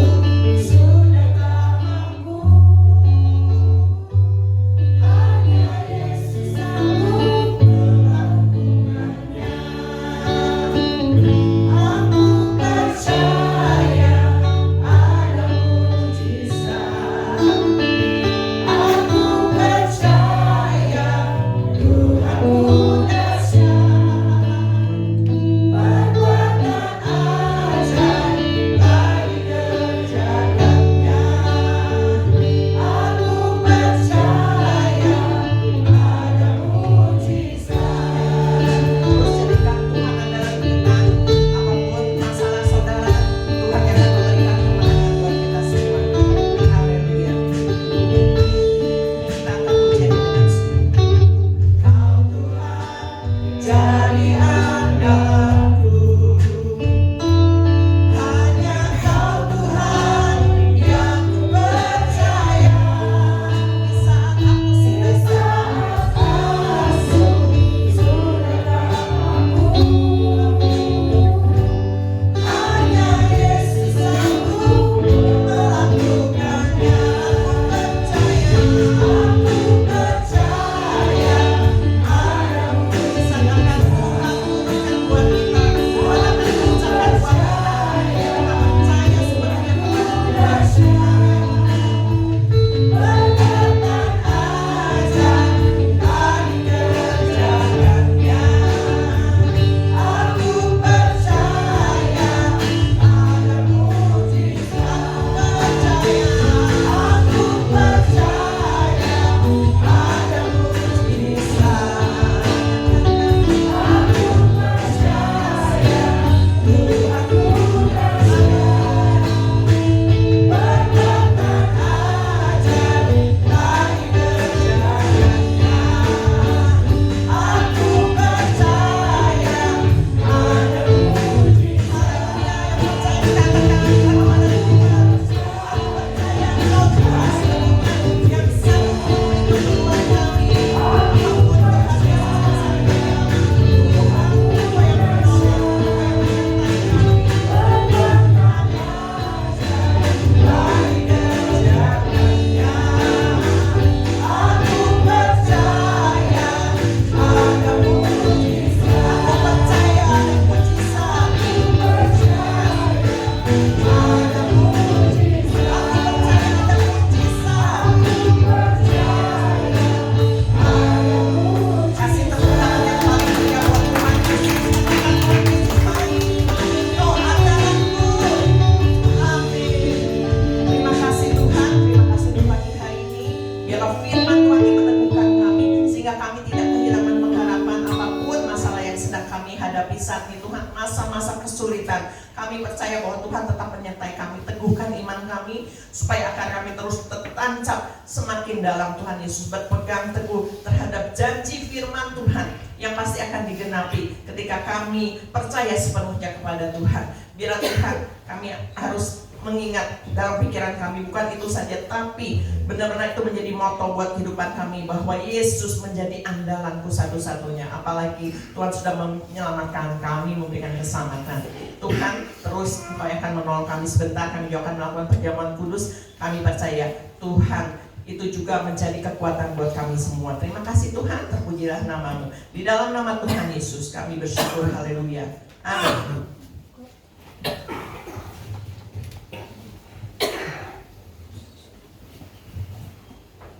masa-masa kesulitan, kami percaya bahwa Tuhan tetap menyertai kami. Teguhkan iman kami supaya akar kami terus tertancap semakin dalam Tuhan Yesus, berpegang teguh terhadap janji firman Tuhan yang pasti akan digenapi ketika kami percaya sepenuhnya kepada Tuhan. Biar Tuhan, kami harus mengingat dalam pikiran kami, bukan itu saja, tapi benar-benar itu menjadi moto buat kehidupan kami, bahwa Yesus menjadi andalanku satu-satunya. Apalagi Tuhan sudah menyelamatkan kami, memberikan keselamatan. Tuhan terus akan menolong kami. Sebentar kami juga akan melakukan perjamuan kudus. Kami percaya Tuhan itu juga menjadi kekuatan buat kami semua. Terima kasih Tuhan, terpujilah nama-Mu. Di dalam nama Tuhan Yesus kami bersyukur, haleluya, amin.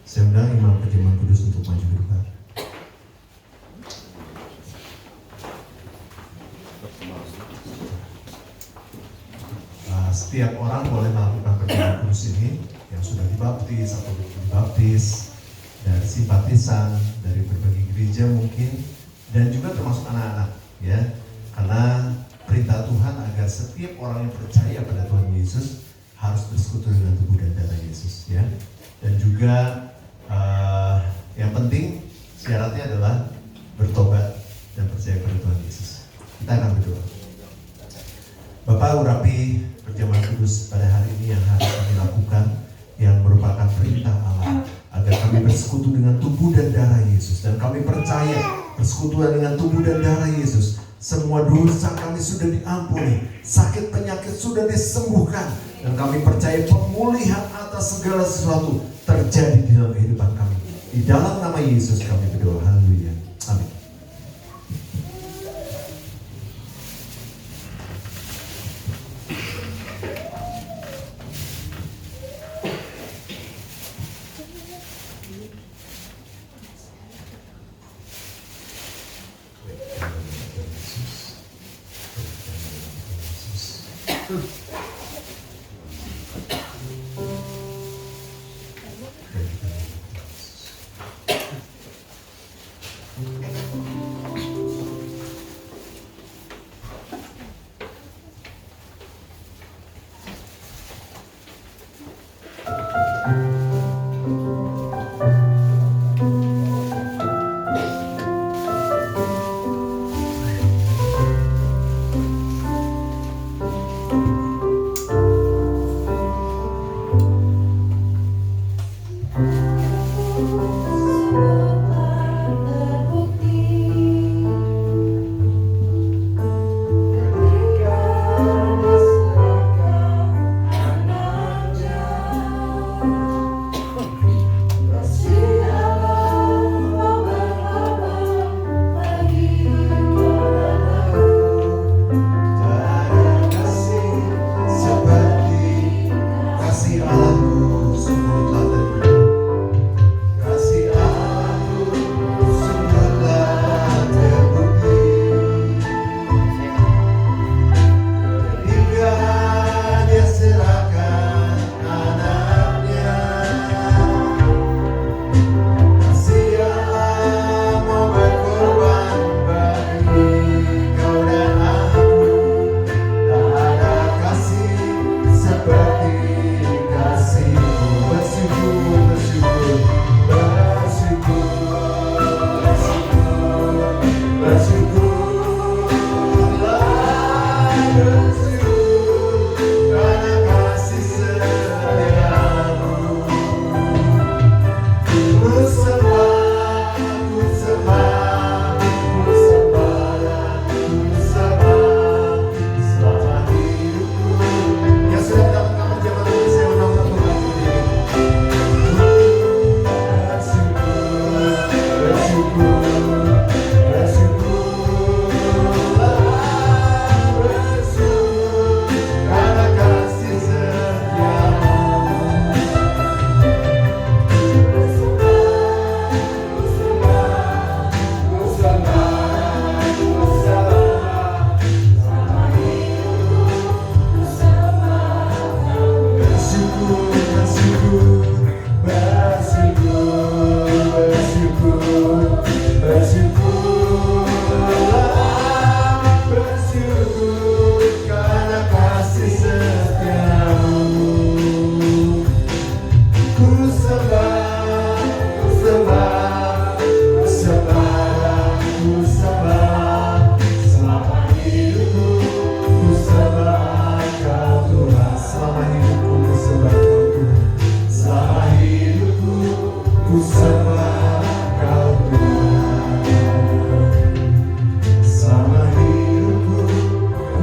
Saya undang Imam Perjamuan Kudus untuk maju ke depan. Setiap orang boleh melakukan perjamuan kudus ini yang sudah dibaptis atau belum dibaptis, dari simpatisan, dari berbagai gereja mungkin, dan juga termasuk anak-anak, ya. Karena perintah Tuhan agar setiap orang yang percaya pada Tuhan Yesus harus bersekutu dengan tubuh dan darah Yesus, ya. Dan juga yang penting syaratnya adalah bertobat dan percaya pada Tuhan Yesus. Kita akan berdoa. Bapak, urapi perjamuan kudus pada hari ini yang harus kami lakukan, yang merupakan perintah Allah agar kami bersekutu dengan tubuh dan darah Yesus. Dan kami percaya persekutuan dengan tubuh dan darah Yesus, semua dosa kami sudah diampuni, sakit penyakit sudah disembuhkan, dan kami percaya pemulihan atas segala sesuatu terjadi di dalam kehidupan kami. Di dalam nama Yesus kami berdoa, haleluya, amin.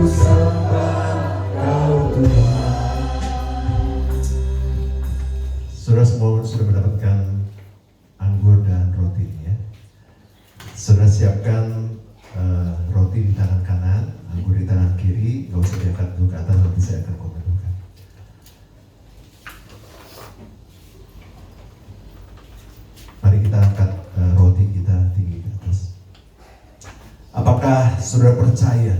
sembah Kau Tuhan. Saudara semua sudah mendapatkan anggur dan roti ya. Saudara siapkan roti di tangan kanan, anggur di tangan kiri. Gak usah diangkat dulu ke atas, nanti saya akan komentarkan. Mari kita angkat roti kita tinggi ke atas. Apakah saudara percaya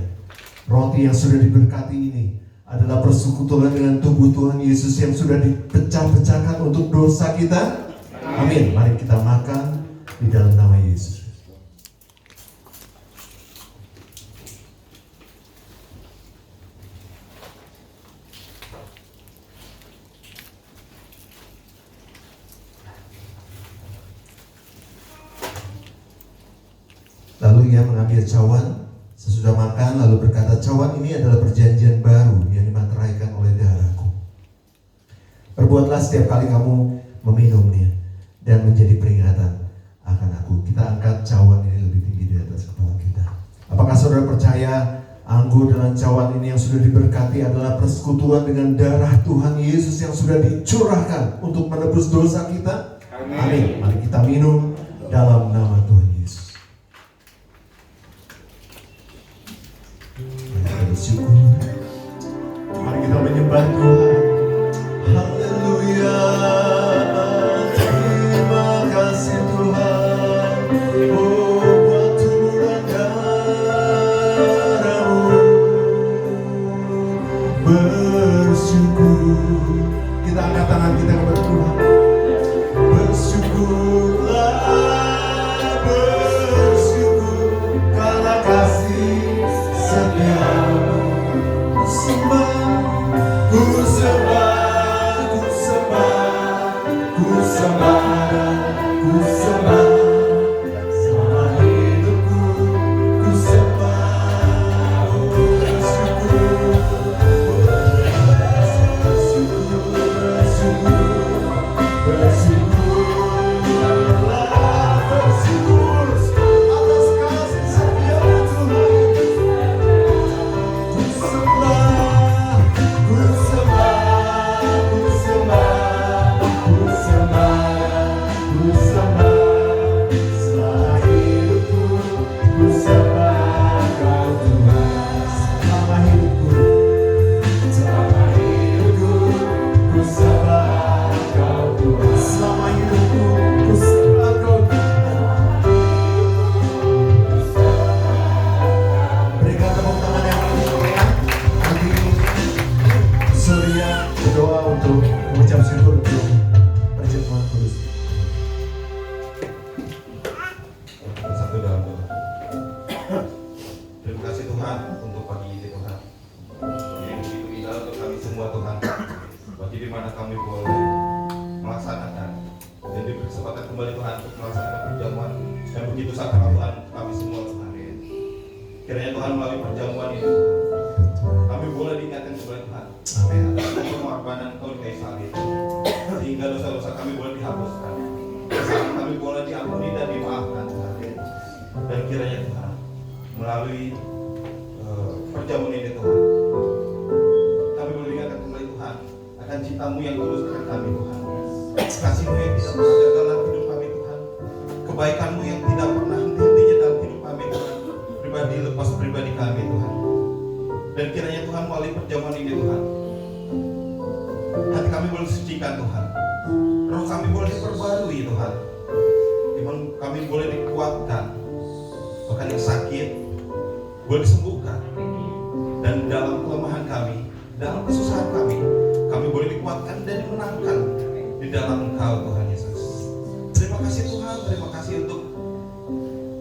roti yang sudah diberkati ini adalah persekutuan dengan tubuh Tuhan Yesus yang sudah dipecah-pecahkan untuk dosa kita? Amin. Mari kita makan di dalam nama Yesus. Lalu ia mengambil cawan sesudah makan, lalu berkata, cawan ini adalah perjanjian baru yang dimateraikan oleh darahku. Perbuatlah setiap kali kamu meminumnya dan menjadi peringatan akan aku. Kita angkat cawan ini lebih tinggi di atas kepala kita. Apakah saudara percaya anggur dalam cawan ini yang sudah diberkati adalah persekutuan dengan darah Tuhan Yesus yang sudah dicurahkan untuk menebus dosa kita? Amin. Mari kita minum dalam nama Tuhan Yesus. Bersyukur. Mari kita menyembah Tuhan. Haleluya. Terima kasih Tuhan. Oh, buat tubuh dan darah-Mu. Bersyukur. Kita angkat tangan kita kepada Tuhan. Bersyukurlah, bersyukur karena kasih setiamu. Ku sembah, ku sembah, ku sembah, ku sembah, selama hidupku ku sembah. Oh, bersyukur, bersyukur, bersyukur, bersyukurlah, bersyukur atas kasih setiamu Tuhan. Ku sembah, ku sembah, ku sembah, ku sembah, ku sembah, selama hidupku ku sembah Kau Tuhan. Selama hidupku ku sembah Kau Tuhan. Selama hidupku ku sembah Kau Tuhan. Berikan tepuk tangan yang paling meriah. Nanti Surya berdoa untuk mengucap syukur untuk perjamuan kudus. Bersatu dalam doa. Terima kasih Tuhan untuk pagi ini Tuhan. Yang begitu indah untuk kami semua Tuhan. Bagi di mana kami boleh melaksanakan dan diberi kesempatan kembali Tuhan untuk melaksanakan perjamuan yang begitu sakral Tuhan kami semua Tuhan. Kiranya Tuhan melalui perjamuan ini kami boleh diingatkan kembali Tuhan. Amin. Atas pengorbanan Kau di kayu salib, sehingga dosa-dosa kami boleh dihapuskan, kesalahan kami boleh diampuni dan dimaafkan Tuhan. Dan kiranya Tuhan melalui perjamuan ini Tuhan, kami boleh diingatkan kembali Tuhan akan cinta-Mu yang tulus akan kami Tuhan, kasih-Mu yang tidak pernah gagal dalam hidup kami Tuhan, kebaikan-Mu yang tidak pernah henti-hentinya dalam hidup kami Tuhan, pribadi lepas pribadi kami Tuhan. Dan kiranya Tuhan melalui perjamuan ini Tuhan, hati kami boleh disucikan Tuhan, roh kami boleh diperbarui Tuhan, iman kami boleh dikuatkan, bahkan yang sakit boleh disembuhkan, dan dalam kelemahan kami, dalam kesusahan kami boleh dikuatkan dan dimenangkan di dalam Engkau Tuhan Yesus. Terima kasih Tuhan, terima kasih untuk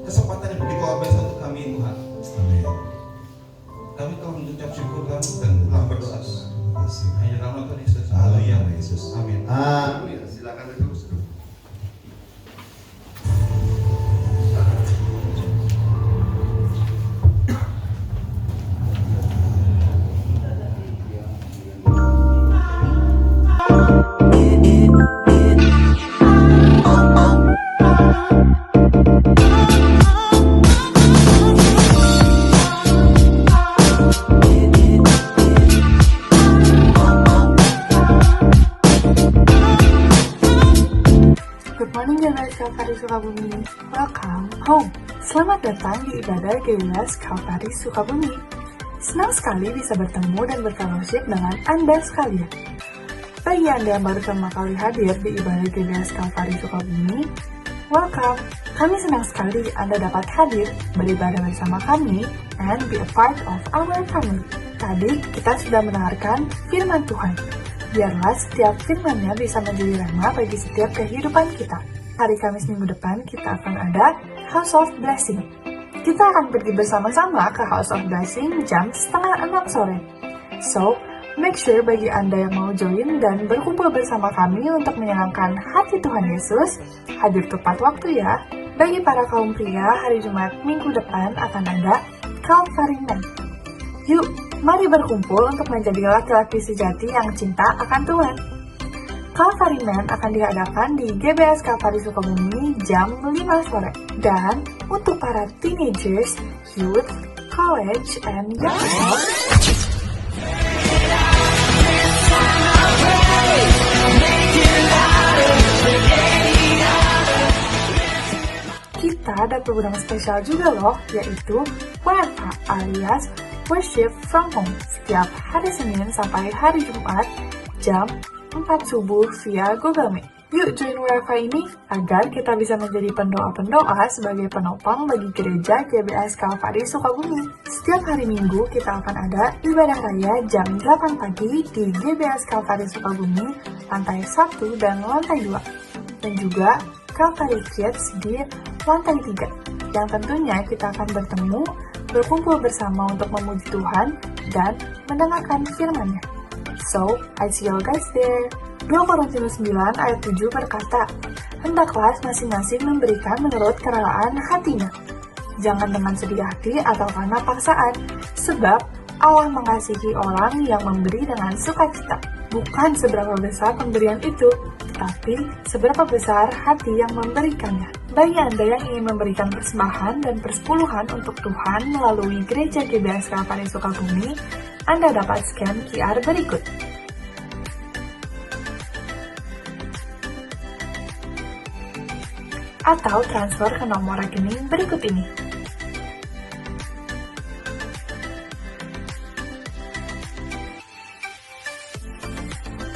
kesempatan yang begitu abis untuk kami Tuhan. Amin. Kami telah mengucap syukur Tuhan dan telah berdoa Tuhan. Terima kasih. Hanya dalam nama Tuhan Yesus. Haleluya Yesus. Amin. Amin. Silakan duduk. GBS Kalvari Sukabumi, welcome home. Selamat datang di ibadah GBS Kalvari Sukabumi. Senang sekali bisa bertemu dan berfellowship dengan Anda sekalian. Bagi Anda yang baru pertama kali hadir di ibadah GBS Kalvari Sukabumi, welcome. Kami senang sekali Anda dapat hadir, beribadah bersama kami, and be a part of our family. Tadi kita sudah mendengarkan firman Tuhan. Biarlah setiap firman-Nya bisa menjadi rema bagi setiap kehidupan kita. Hari Kamis minggu depan kita akan ada House of Blessing. Kita akan pergi bersama-sama ke House of Blessing jam 5:30 sore. So, make sure bagi Anda yang mau join dan berkumpul bersama kami untuk menyenangkan hati Tuhan Yesus, hadir tepat waktu ya. Bagi para kaum pria, hari Jumat minggu depan akan ada Calvary Men. Yuk, mari berkumpul untuk menjadi laki-laki sejati yang cinta akan Tuhan. Calvary Men akan diadakan di GBS Kalvari Sukabumi jam 5 sore. Dan untuk para teenagers, youth, college, and young adults, kita ada program spesial juga loh, yaitu WFH alias Worship from Home setiap hari Senin sampai hari Jumat jam 4 subuh via Google Meet. Yuk join WFH ini agar kita bisa menjadi pendoa-pendoa sebagai penopang bagi gereja GBS Kalvari Sukabumi. Setiap hari Minggu kita akan ada ibadah raya jam 8 pagi di GBS Kalvari Sukabumi, lantai 1 dan lantai 2. Dan juga Kalvari Kids di lantai 3. Yang tentunya kita akan bertemu, berkumpul bersama untuk memuji Tuhan dan mendengarkan firman-Nya. So, I see you guys there. 2 Korintus 9 ayat 7 berkata, hendaklah masing-masing memberikan menurut kerelaan hatinya. Jangan dengan sedih hati atau karena paksaan, sebab Allah mengasihi orang yang memberi dengan sukacita. Bukan seberapa besar pemberian itu, tetapi seberapa besar hati yang memberikannya. Bagi Anda yang ingin memberikan persembahan dan persepuluhan untuk Tuhan melalui Gereja GBS Kalvari Sukabumi, Anda dapat scan QR berikut. Atau transfer ke nomor rekening berikut ini.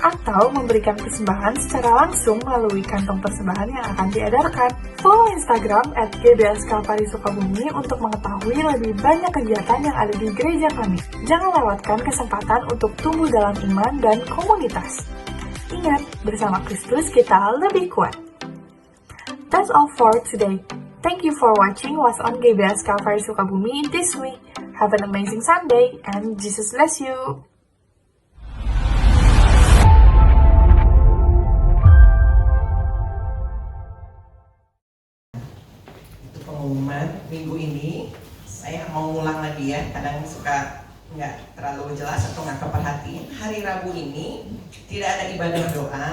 Atau memberikan persembahan secara langsung melalui kantong persembahan yang akan diedarkan. Follow Instagram @GBS Kalvari Sukabumi untuk mengetahui lebih banyak kegiatan yang ada di gereja kami. Jangan lewatkan kesempatan untuk tumbuh dalam iman dan komunitas. Ingat, bersama Kristus kita lebih kuat. That's all for today. Thank you for watching what's on GBS Kalvari Sukabumi this week. Have an amazing Sunday and Jesus bless you. Pengumuman minggu ini saya mau ngulang lagi ya, kadang suka nggak terlalu jelas atau nggak keperhatiin. Hari Rabu ini tidak ada ibadah doa.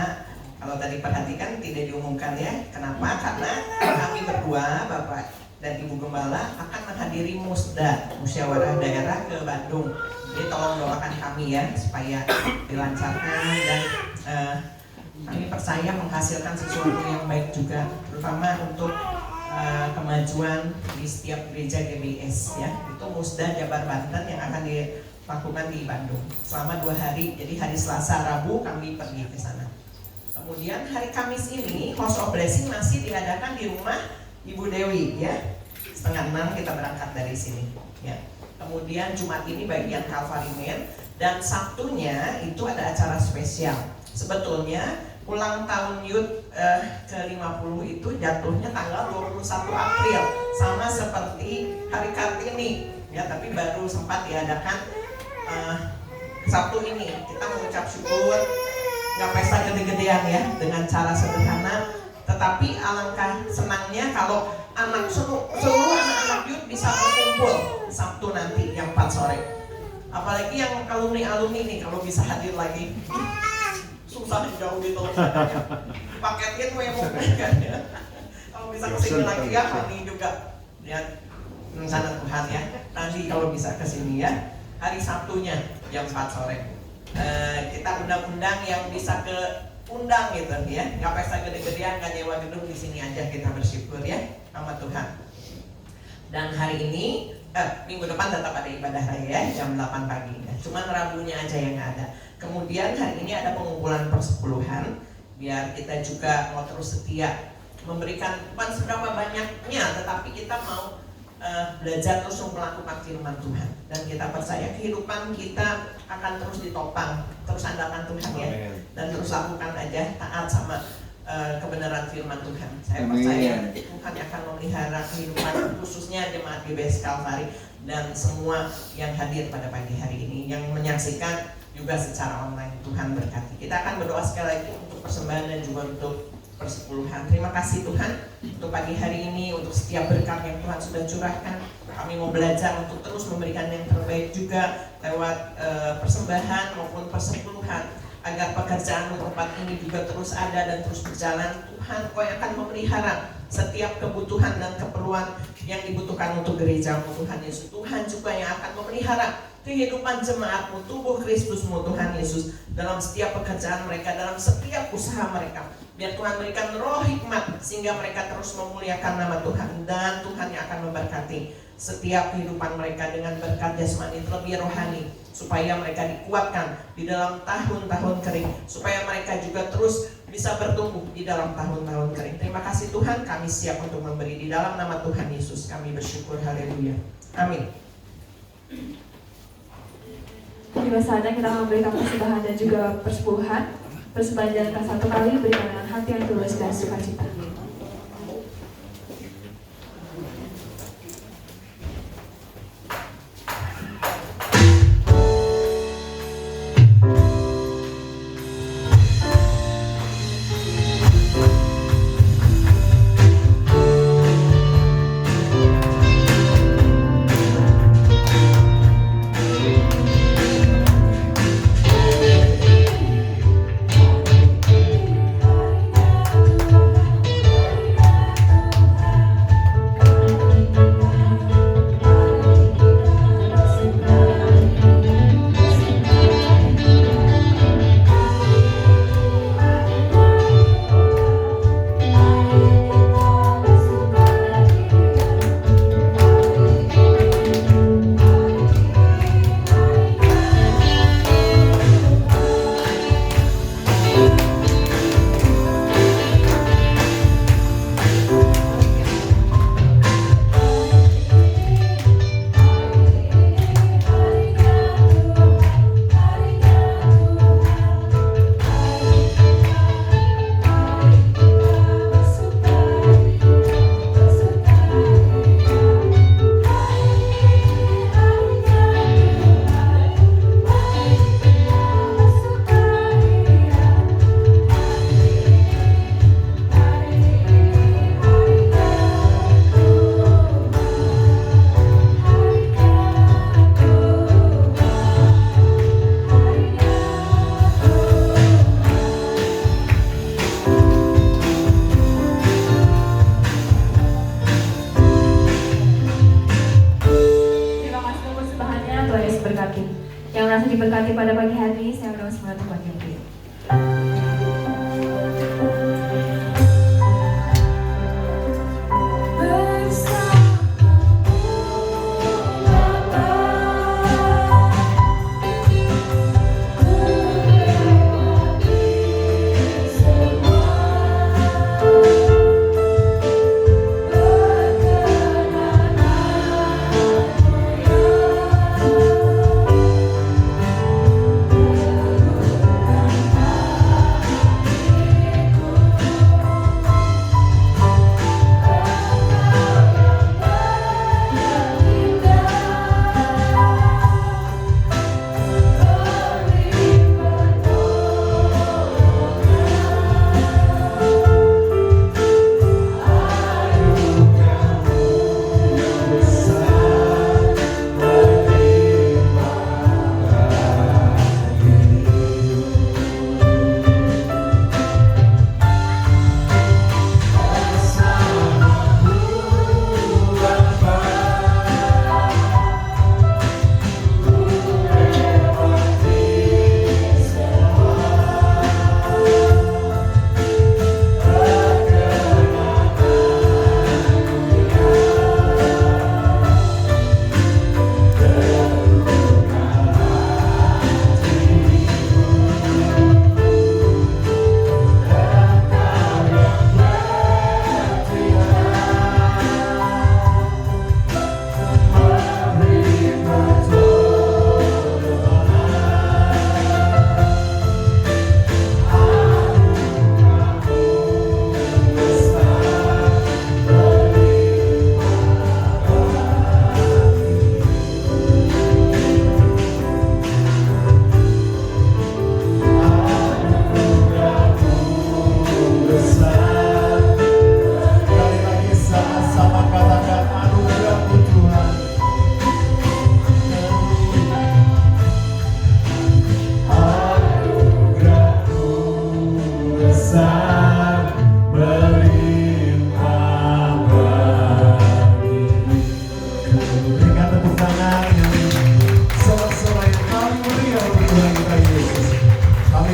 Kalau tadi perhatikan tidak diumumkan ya. Kenapa? Karena kami berdua, Bapak dan Ibu Gembala, akan menghadiri musyawarah daerah ke Bandung. Jadi tolong doakan kami ya supaya dilancarkan dan kami percaya menghasilkan sesuatu yang baik juga, terutama untuk kemajuan di setiap gereja GBS ya. Itu Musda Jabar Banten yang akan dilakukan di Bandung selama 2 hari. Jadi hari Selasa, Rabu kami pergi ke sana. Kemudian hari Kamis ini House of Blessing masih diadakan di rumah Ibu Dewi ya. 5:30 kita berangkat dari sini ya. Kemudian Jumat ini bagian Calvary Men dan Sabtunya itu ada acara spesial. Sebetulnya ulang tahun Youth ke-50 itu jatuhnya tanggal 21 April sama seperti Hari Kartini ya, tapi baru sempat diadakan Sabtu ini. Kita mengucap syukur, nggak pesta gede-gedean ya, dengan cara sederhana, tetapi alangkah senangnya kalau seluruh anak-anak Youth bisa berkumpul Sabtu nanti jam 4 sore. Apalagi yang alumni-alumni nih kalau bisa hadir lagi. Susah jauh gitu paketin mau kan ya. Kalau bisa kesini lagi ya, kami juga ya rencana Tuhan ya. Nanti kalau bisa kesini ya, hari Sabtunya jam 4 sore. Kita undang-undang yang bisa ke undang gitu ya, nggak pesta gede-gedean, nggak nyewa gedung, di sini aja kita bersyukur ya sama Tuhan. Dan hari ini minggu depan tetap ada ibadah raya ya, jam 8 pagi ya. Cuman Rabunya aja yang nggak ada. Kemudian hari ini ada pengumpulan persepuluhan, biar kita juga mau terus setia memberikan, bukan seberapa banyaknya, tetapi kita mau belajar terus melakukan firman Tuhan, dan kita percaya kehidupan kita akan terus ditopang, terus andalkan Tuhan ya, dan terus lakukan aja, taat sama kebenaran firman Tuhan. Saya percaya Tuhan akan memelihara kehidupan khususnya jemaat GBS Kalvari dan semua yang hadir pada pagi hari ini, yang menyaksikan juga secara online. Tuhan berkati. Kita akan berdoa sekali lagi untuk persembahan dan juga untuk persepuluhan. Terima kasih Tuhan untuk pagi hari ini, untuk setiap berkat yang Tuhan sudah curahkan. Kami mau belajar untuk terus memberikan yang terbaik juga lewat persembahan maupun persepuluhan, agar pekerjaan tempat ini juga terus ada dan terus berjalan. Tuhan, Kau yang akan memelihara setiap kebutuhan dan keperluan yang dibutuhkan untuk gereja-Mu Tuhan Yesus. Tuhan juga yang akan memelihara kehidupan jemaat-Mu, tubuh Kristus-Mu Tuhan Yesus, dalam setiap pekerjaan mereka, dalam setiap usaha mereka. Biar Tuhan berikan roh hikmat sehingga mereka terus memuliakan nama Tuhan, dan Tuhan yang akan memberkati setiap kehidupan mereka dengan berkat jasmani terlebih rohani, supaya mereka dikuatkan di dalam tahun-tahun kering, supaya mereka juga terus bisa bertumbuh di dalam tahun-tahun kering. Terima kasih Tuhan, kami siap untuk memberi di dalam nama Tuhan Yesus. Kami bersyukur, haleluya, amin. Tiba saatnya kita memberikan persembahan dan juga persepuluhan. Persembahan jalankan satu kali, berikan dengan hati yang tulus dan sukacita. Yang merasa diberkati pada pagi hari ini, saya berdoa semoga Tuhan yang beri.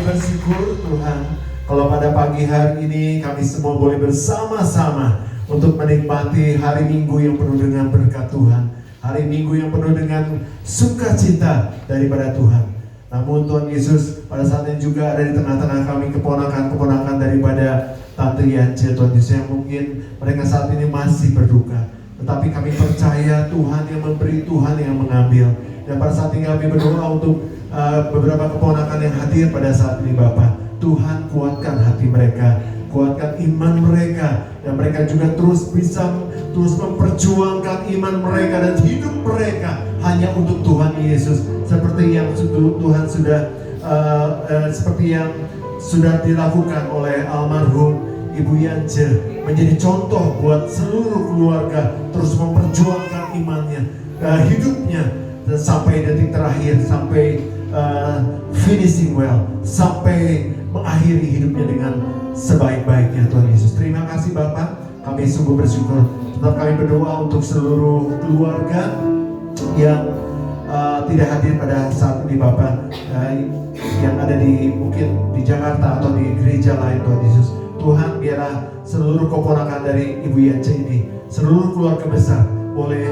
bersyukur Tuhan kalau pada pagi hari ini kami semua boleh bersama-sama untuk menikmati hari Minggu yang penuh dengan berkat Tuhan, hari Minggu yang penuh dengan sukacita daripada Tuhan. Namun Tuhan Yesus, pada saat ini juga ada di tengah-tengah kami keponakan-keponakan daripada Tante Yance, Tuhan Yesus, yang mungkin mereka saat ini masih berduka. Tetapi kami percaya Tuhan yang memberi, Tuhan yang mengambil. Dan pada saat ini kami berdoa untuk beberapa keponakan yang hadir pada saat ini Bapak. Tuhan kuatkan hati mereka, kuatkan iman mereka, dan mereka juga terus memperjuangkan iman mereka dan hidup mereka hanya untuk Tuhan Yesus, seperti yang Tuhan seperti yang sudah dilakukan oleh almarhum Ibu Yance, menjadi contoh buat seluruh keluarga terus memperjuangkan imannya, hidupnya dan sampai detik terakhir, sampai finishing well, sampai mengakhiri hidupnya dengan sebaik-baiknya. Tuhan Yesus, terima kasih Bapak, kami sungguh bersyukur. Tetap kami berdoa untuk seluruh keluarga yang tidak hadir pada saat ini Bapak, yang ada di mungkin di Jakarta atau di gereja lain. Tuhan Yesus, Tuhan biarlah seluruh keponakan dari Ibu Yance ini, seluruh keluarga besar boleh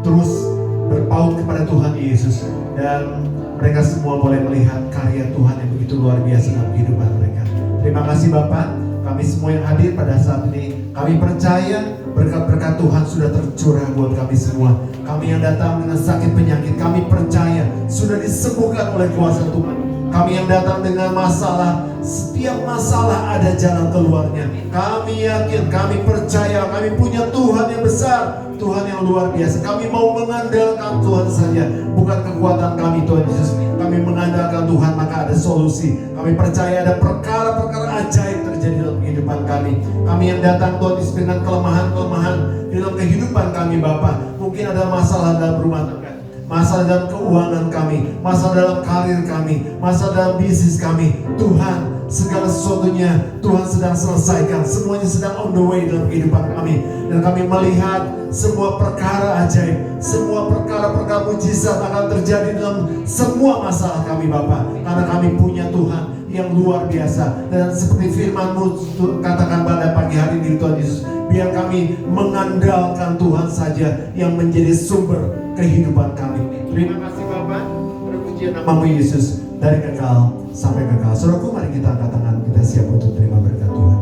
terus berpaut kepada Tuhan Yesus, dan mereka semua boleh melihat karya Tuhan yang begitu luar biasa dalam kehidupan mereka. Terima kasih Bapak, kami semua yang hadir pada saat ini, kami percaya berkat-berkat Tuhan sudah tercurah buat kami semua. Kami yang datang dengan sakit penyakit, kami percaya sudah disembuhkan oleh kuasa Tuhan. Kami yang datang dengan masalah, setiap masalah ada jalan keluarnya. Kami yakin, kami percaya, kami punya Tuhan yang besar, Tuhan yang luar biasa. Kami mau mengandalkan Tuhan saja, bukan kekuatan kami Tuhan Yesus. Kami mengandalkan Tuhan, maka ada solusi. Kami percaya ada perkara-perkara ajaib terjadi dalam kehidupan kami. Kami yang datang Tuhan Yesus dengan kelemahan-kelemahan di dalam kehidupan kami Bapa. Mungkin ada masalah dalam rumah tangga, masalah dalam keuangan kami, masalah dalam karir kami, masalah dalam bisnis kami. Tuhan, segala sesuatunya Tuhan sedang selesaikan, semuanya sedang on the way dalam kehidupan kami. Dan kami melihat semua perkara ajaib, semua perkara-perkara mujizat akan terjadi dalam semua masalah kami Bapa, karena kami punya Tuhan yang luar biasa. Dan seperti firman-Mu katakan pada pagi hari ini Tuhan Yesus, biar kami mengandalkan Tuhan saja yang menjadi sumber kehidupan kami. Terima kasih Bapak, terpuji nama-Mu Yesus, dari kekal sampai kekal. Saudaraku, mari kita angkat tangan, kita siap untuk terima berkat Tuhan.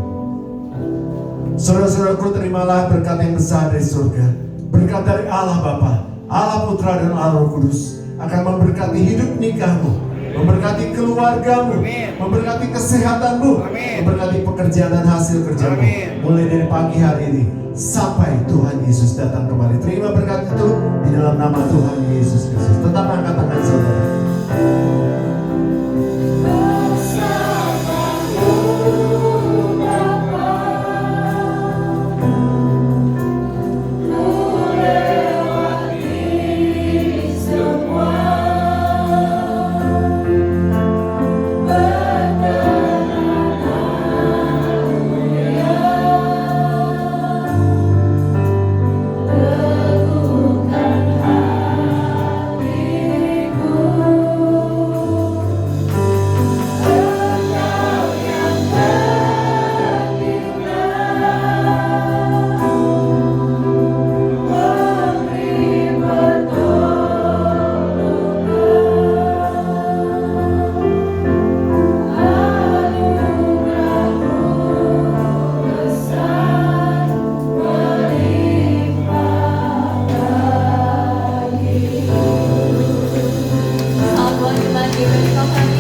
Saudara-saudaraku, terimalah berkat yang besar dari surga. Berkat dari Allah Bapa, Allah Putra dan Allah Roh Kudus akan memberkati hidup nikahmu, memberkati keluargamu, memberkati kesehatanmu, memberkati pekerjaan dan hasil kerjamu, mulai dari pagi hari ini sampai Tuhan Yesus datang kembali. Terima berkat itu di dalam nama Tuhan Yesus Kristus. Tetap angkat tangan saudara. Selamat pagi,